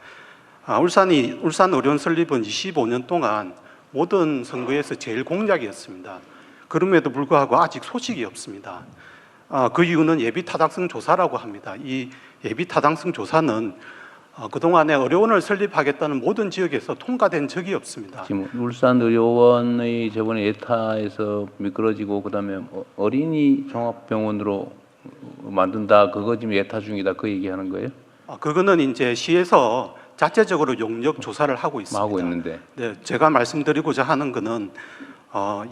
울산 의료원 설립은 25년 동안 모든 선거에서 제일 공약이었습니다. 그럼에도 불구하고 아직 소식이 없습니다. 그 이유는 예비 타당성 조사라고 합니다. 이 예비 타당성 조사는 그동안에 의료원을 설립하겠다는 모든 지역에서 통과된 적이 없습니다. 지금 울산 의료원의 저번에 예타에서 미끄러지고 그다음에 어린이 종합병원으로 만든다 그거 지금 예타 중이다 그 얘기하는 거예요? 그거는 이제 시에서 자체적으로 용역 조사를 하고 있습니다. 하고 있는데. 네, 제가 말씀드리고자 하는 거는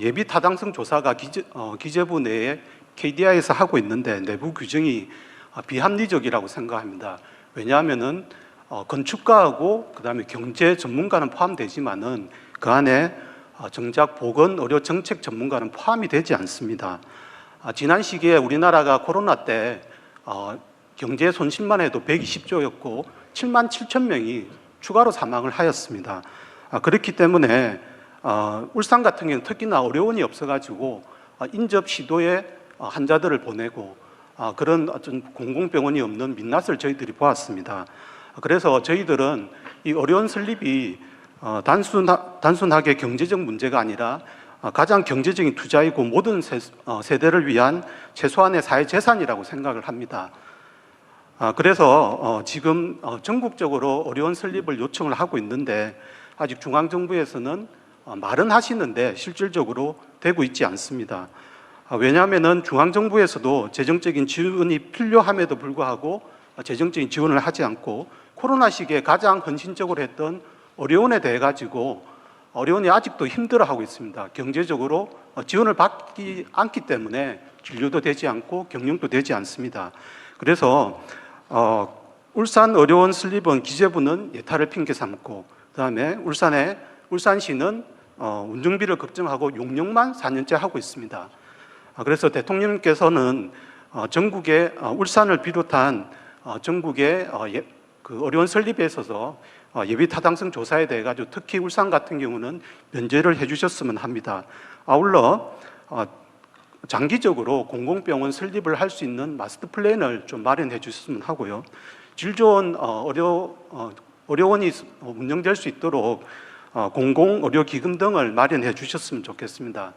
예비 타당성 조사가 기재부 내에 KDI에서 하고 있는데 내부 규정이 비합리적이라고 생각합니다. 왜냐하면은 건축가하고 그다음에 경제 전문가는 포함되지만은 그 안에 정작 보건 의료 정책 전문가는 포함이 되지 않습니다. 지난 시기에 우리나라가 코로나 때 경제 손실만 해도 120조였고 7만 7천 명이 추가로 사망을 하였습니다. 그렇기 때문에 울산 같은 경우는 특히나 의료원이 없어가지고 인접 시도에 환자들을 보내고 그런 어떤 공공병원이 없는 민낯을 저희들이 보았습니다. 그래서 저희들은 이 의료원 설립이 단순하게 경제적 문제가 아니라 가장 경제적인 투자이고 모든 세대를 위한 최소한의 사회재산이라고 생각을 합니다. 그래서 지금 전국적으로 의료원 설립을 요청을 하고 있는데 아직 중앙정부에서는 말은 하시는데 실질적으로 되고 있지 않습니다. 왜냐하면 중앙정부에서도 재정적인 지원이 필요함에도 불구하고 재정적인 지원을 하지 않고 코로나 시기에 가장 헌신적으로 했던 의료원에 대해 가지고 의료원이 아직도 힘들어하고 있습니다. 경제적으로 지원을 받지 않기 때문에 진료도 되지 않고 경영도 되지 않습니다. 그래서 울산 의료원 설립은 기재부는 예타를 핑계 삼고, 그다음에 울산시는 운영비를 걱정하고 용역만 4년째 하고 있습니다. 그래서 대통령께서는 전국의 울산을 비롯한 전국의 그 의료원 설립에 있어서 예비 타당성 조사에 대해 가지고 특히 울산 같은 경우는 면제를 해주셨으면 합니다. 아울러 장기적으로 공공병원 설립을 할 수 있는 마스터 플랜을 좀 마련해 주셨으면 하고요. 질 좋은 의료원이 운영될 수 있도록 공공의료기금 등을 마련해 주셨으면 좋겠습니다.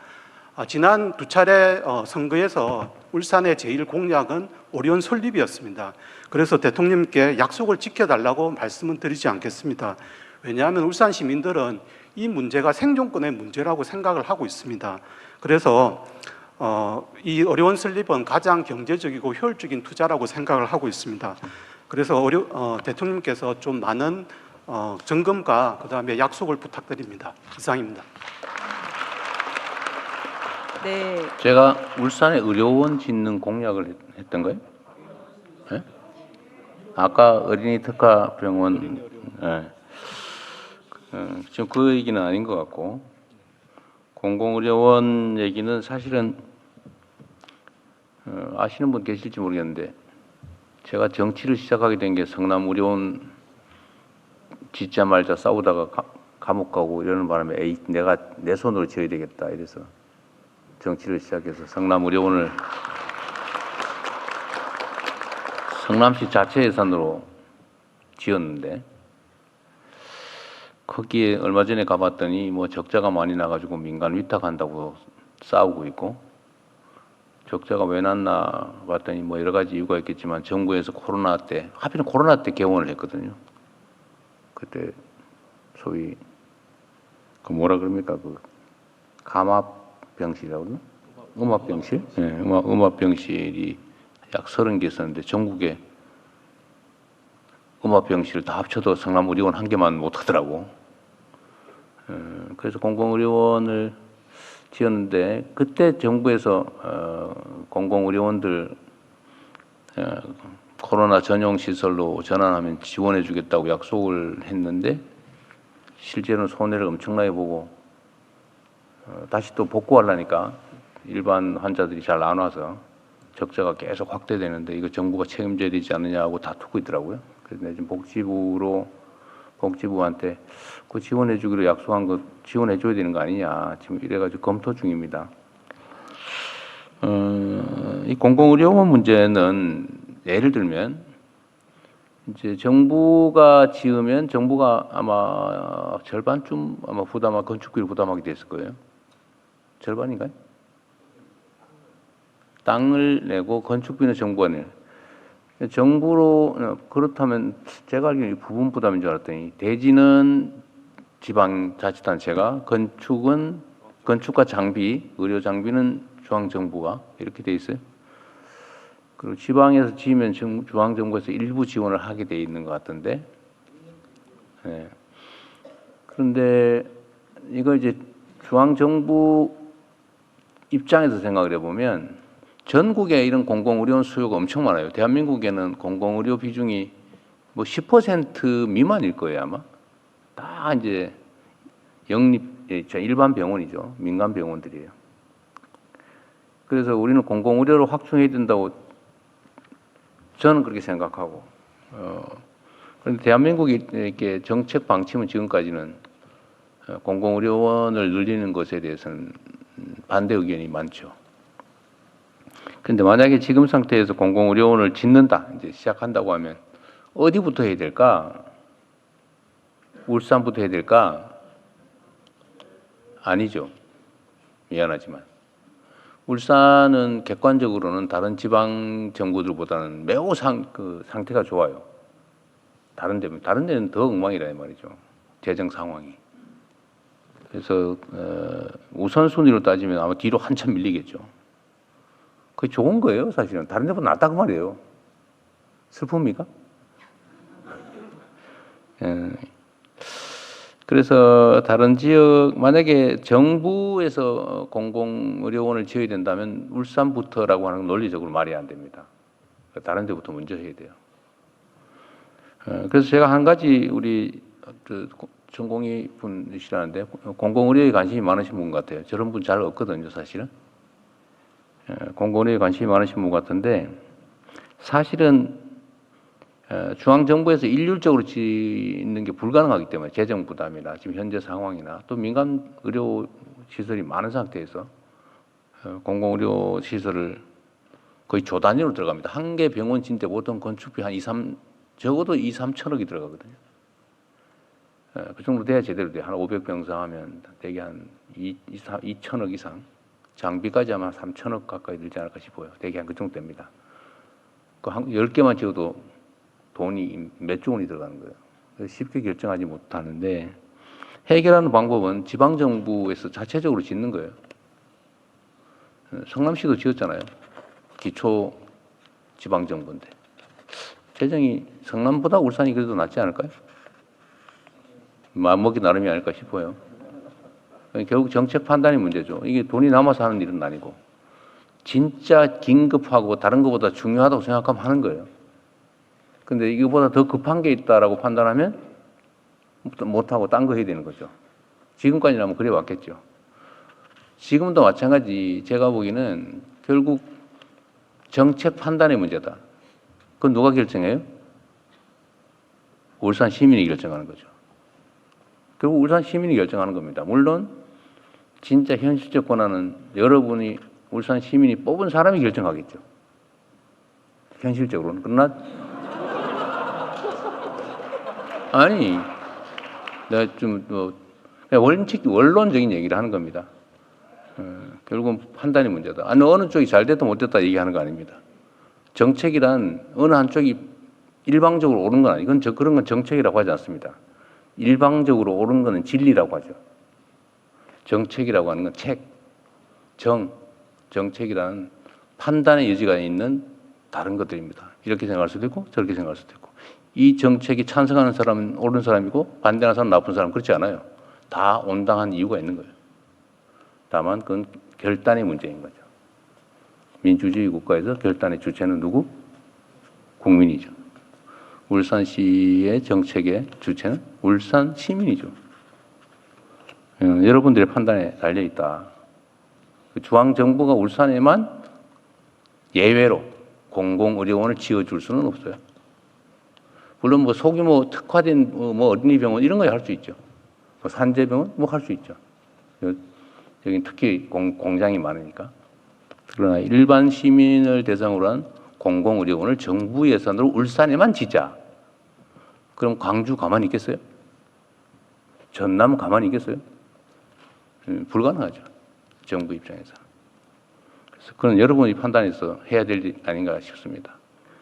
지난 두 차례 선거에서 울산의 제일 공약은 의료원 설립이었습니다. 그래서 대통령님께 약속을 지켜달라고 말씀은 드리지 않겠습니다. 왜냐하면 울산 시민들은 이 문제가 생존권의 문제라고 생각을 하고 있습니다. 그래서 이 의료원 설립은 가장 경제적이고 효율적인 투자라고 생각을 하고 있습니다. 그래서 대통령께서 좀 많은 점검과 그다음에 약속을 부탁드립니다. 이상입니다. 네. 제가 울산에 의료원 짓는 공약을 했던 거예요? 네? 아까 어린이 특화병원, 네. 지금 그 얘기는 아닌 것 같고, 공공의료원 얘기는 사실은 아시는 분 계실지 모르겠는데, 제가 정치를 시작하게 된 게 성남의료원 짓자 말자 싸우다가 감옥 가고 이러는 바람에 에이, 내가 내 손으로 지어야 되겠다 이래서 정치를 시작해서 성남의료원을 성남시 자체 예산으로 지었는데, 거기에 얼마 전에 가봤더니 뭐 적자가 많이 나가지고 민간 위탁한다고 싸우고 있고, 적자가 왜 났나 봤더니 뭐 여러 가지 이유가 있겠지만 정부에서 코로나 때, 하필은 코로나 때 개원을 했거든요. 그때 소위 그 뭐라 그럽니까, 그 감압병실이라고 그러나? 음압병실? 네, 음압병실이 약 30개 있었는데 전국에 음압병실을 다 합쳐도 성남의료원 한 개만 못 하더라고. 그래서 공공의료원을 지었는데, 그때 정부에서 공공의료원들 코로나 전용 시설로 전환하면 지원해 주겠다고 약속을 했는데, 실제로는 손해를 엄청나게 보고 다시 또 복구하려니까 일반 환자들이 잘 안 와서 적자가 계속 확대되는데, 이거 정부가 책임져야 되지 않느냐고 다투고 있더라고요. 그래서 지금 복지부한테 그 지원해 주기로 약속한 거 지원해 줘야 되는 거 아니냐 지금 이래가지고 검토 중입니다. 이 공공의료원 문제는 예를 들면 이제 정부가 지으면 정부가 아마 절반쯤 아마 건축비를 부담하게 됐을 거예요. 절반인가요? 땅을 내고 건축비는 정부가 내요. 정부로 그렇다면 제가 알기로는 부분 부담인 줄 알았더니, 대지는 지방자치단체가, 건축과 장비, 의료 장비는 중앙정부가 이렇게 돼 있어요. 그리고 지방에서 지으면 중앙정부에서 일부 지원을 하게 돼 있는 것 같던데. 네. 그런데 이거 이제 중앙정부 입장에서 생각을 해보면 전국에 이런 공공의료원 수요가 엄청 많아요. 대한민국에는 공공의료 비중이 뭐 10% 미만일 거예요, 아마. 다 이제 일반 병원이죠. 민간 병원들이에요. 그래서 우리는 공공의료로 확충해야 된다고 저는 그렇게 생각하고, 그런데 대한민국이 이렇게 정책 방침은 지금까지는 공공의료원을 늘리는 것에 대해서는 반대 의견이 많죠. 그런데 만약에 지금 상태에서 공공의료원을 짓는다, 이제 시작한다고 하면 어디부터 해야 될까? 울산부터 해야 될까? 아니죠. 미안하지만. 울산은 객관적으로는 다른 지방 정부들보다는 매우 상태가 좋아요. 다른 데는 더 엉망이라 말이죠. 재정 상황이. 그래서 우선순위로 따지면 아마 뒤로 한참 밀리겠죠. 그게 좋은 거예요, 사실은. 다른 데보다 낫다고 말이에요. 슬픕니까? 그래서 다른 지역, 만약에 정부에서 공공의료원을 지어야 된다면 울산부터라고 하는 건 논리적으로 말이 안 됩니다. 다른 데부터 먼저 해야 돼요. 그래서 제가 한 가지 우리 전공의 분이시라는데 공공의료에 관심이 많으신 분 같아요. 저런 분 잘 없거든요, 사실은. 공공의료에 관심이 많으신 분 같은데 사실은 중앙정부에서 일률적으로 짓는 게 불가능하기 때문에 재정 부담이나 지금 현재 상황이나 또 민간 의료 시설이 많은 상태에서 공공의료 시설을 거의 조 단위로 들어갑니다. 한 개 병원 짓는데 보통 건축비 한 적어도 2, 3천억이 들어가거든요. 그 정도 돼야 제대로 돼요. 한 500병상 하면 대개 한 2천억 이상, 장비까지 아마 3천억 가까이 들지 않을까 싶어요. 대개 한 그 정도 됩니다. 그 10개만 지어도 돈이 몇 조 원이 들어가는 거예요. 그래서 쉽게 결정하지 못하는데 해결하는 방법은 지방정부에서 자체적으로 짓는 거예요. 성남시도 지었잖아요. 기초 지방정부인데. 재정이 성남보다 울산이 그래도 낫지 않을까요? 마음먹기 나름이 아닐까 싶어요. 결국 정책 판단이 문제죠. 이게 돈이 남아서 하는 일은 아니고 진짜 긴급하고 다른 것보다 중요하다고 생각하면 하는 거예요. 근데 이거보다 더 급한 게 있다라고 판단하면 못하고 딴 거 해야 되는 거죠. 지금까지라면 그래 왔겠죠. 지금도 마찬가지. 제가 보기에는 결국 정책 판단의 문제다. 그건 누가 결정해요? 울산 시민이 결정하는 거죠. 결국 울산 시민이 결정하는 겁니다. 물론 진짜 현실적 권한은 여러분이 울산 시민이 뽑은 사람이 결정하겠죠. 현실적으로는. 그러나 아니, 내가 좀 원론적인 얘기를 하는 겁니다. 결국은 판단이 문제다. 아니, 어느 쪽이 잘 됐다 못 됐다 얘기하는 거 아닙니다. 정책이란 어느 한쪽이 일방적으로 옳은 건 아니고 그런 건 정책이라고 하지 않습니다. 일방적으로 옳은 거는 진리라고 하죠. 정책이라고 하는 건 정책이라는 판단의 여지가 있는 다른 것들입니다. 이렇게 생각할 수도 있고 저렇게 생각할 수도 있고 이 정책이 찬성하는 사람은 옳은 사람이고 반대하는 사람은 나쁜 사람 그렇지 않아요. 다 온당한 이유가 있는 거예요. 다만 그건 결단의 문제인 거죠. 민주주의 국가에서 결단의 주체는 누구? 국민이죠. 울산시의 정책의 주체는 울산 시민이죠. 여러분들의 판단에 달려 있다. 중앙정부가 울산에만 예외로 공공의료원을 지어줄 수는 없어요. 물론 뭐 소규모 특화된 뭐 어린이병원 이런 거 할 수 있죠. 뭐 산재병원 뭐 할 수 있죠. 여기 특히 공장이 많으니까. 그러나 일반 시민을 대상으로 한 공공의료원을 정부 예산으로 울산에만 짓자. 그럼 광주 가만히 있겠어요? 전남 가만히 있겠어요? 불가능하죠. 정부 입장에서. 그래서 그건 여러분이 판단해서 해야 될 일 아닌가 싶습니다.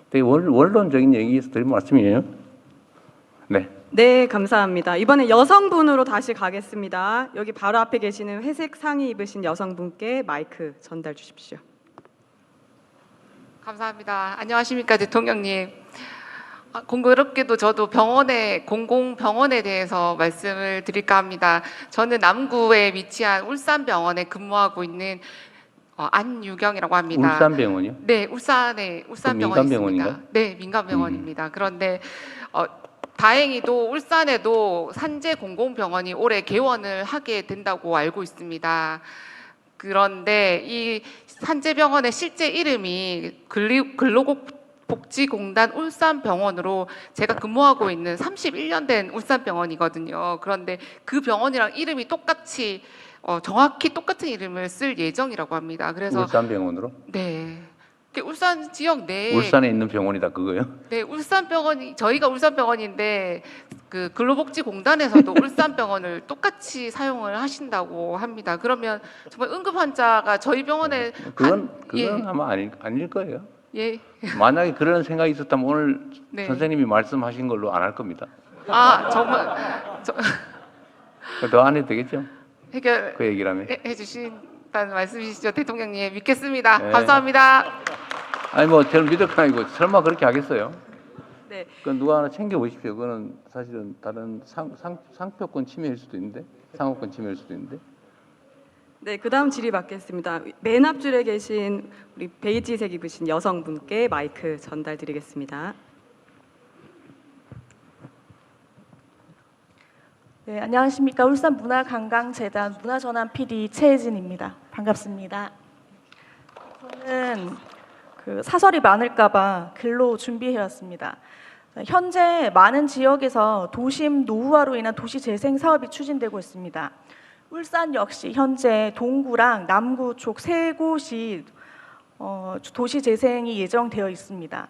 되게 원론적인 얘기에서 드린 말씀이에요. 네. 네, 감사합니다. 이번에 여성분으로 다시 가겠습니다. 여기 바로 앞에 계시는 회색 상의 입으신 여성분께 마이크 전달 주십시오. 감사합니다. 안녕하십니까, 대통령님. 공교롭게도 저도 공공병원에 대해서 말씀을 드릴까 합니다. 저는 남구에 위치한 울산병원에 근무하고 있는 안유경이라고 합니다. 울산병원이요? 네, 울산병원이 있습니다. 네, 민간병원입니다. 그런데 다행히도 울산에도 산재 공공병원이 올해 개원을 하게 된다고 알고 있습니다. 그런데 이 산재병원의 실제 이름이 근로복지공단 울산병원으로 제가 근무하고 있는 31년 된 울산병원이거든요. 그런데 그 병원이랑 이름이 똑같이 정확히 똑같은 이름을 쓸 예정이라고 합니다. 그래서 울산병원으로? 네. 울산 지역 내에 울산에 있는 병원이다 그거요? 네, 울산병원이 저희가 울산병원인데 그 근로복지공단에서도 울산병원을 똑같이 사용을 하신다고 합니다. 그러면 정말 응급 환자가 저희 병원에 그건 아마 아닐 거예요. 예. 만약에 그런 생각이 있었다면 오늘 네. 선생님이 말씀하신 걸로 안 할 겁니다. 아, 정말 더 안 해도 되겠죠? 해결 그 얘기라면. 해주신다는 말씀이시죠, 대통령님. 믿겠습니다. 네. 감사합니다. 아니 뭐 저를 믿을 건 아니고 설마 그렇게 하겠어요? 네. 그건 누가 하나 챙겨 보십시오. 그거는 사실은 다른 상표권 침해일 수도 있는데 상호권 침해일 수도 있는데. 네, 그다음 질의 받겠습니다. 맨 앞줄에 계신 우리 베이지색 입으신 여성분께 마이크 전달드리겠습니다. 네, 안녕하십니까. 울산문화관광재단 문화전환 PD 최혜진입니다. 반갑습니다. 저는 사설이 많을까봐 글로 준비해왔습니다. 현재 많은 지역에서 도심 노후화로 인한 도시 재생 사업이 추진되고 있습니다. 울산 역시 현재 동구랑 남구 쪽 세 곳이 도시 재생이 예정되어 있습니다.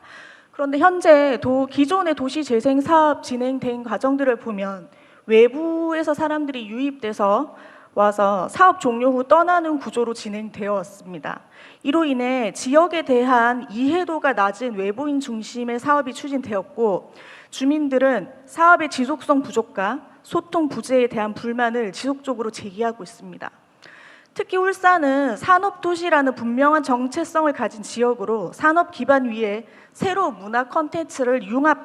그런데 현재 기존의 도시 재생 사업 진행된 과정들을 보면 외부에서 사람들이 유입돼서 와서 사업 종료 후 떠나는 구조로 진행되어 왔습니다. 이로 인해 지역에 대한 이해도가 낮은 외부인 중심의 사업이 추진되었고 주민들은 사업의 지속성 부족과 소통 부재에 대한 불만을 지속적으로 제기하고 있습니다. 특히 울산은 산업도시라는 분명한 정체성을 가진 지역으로 산업 기반 위에 새로운 문화 콘텐츠를 융합하고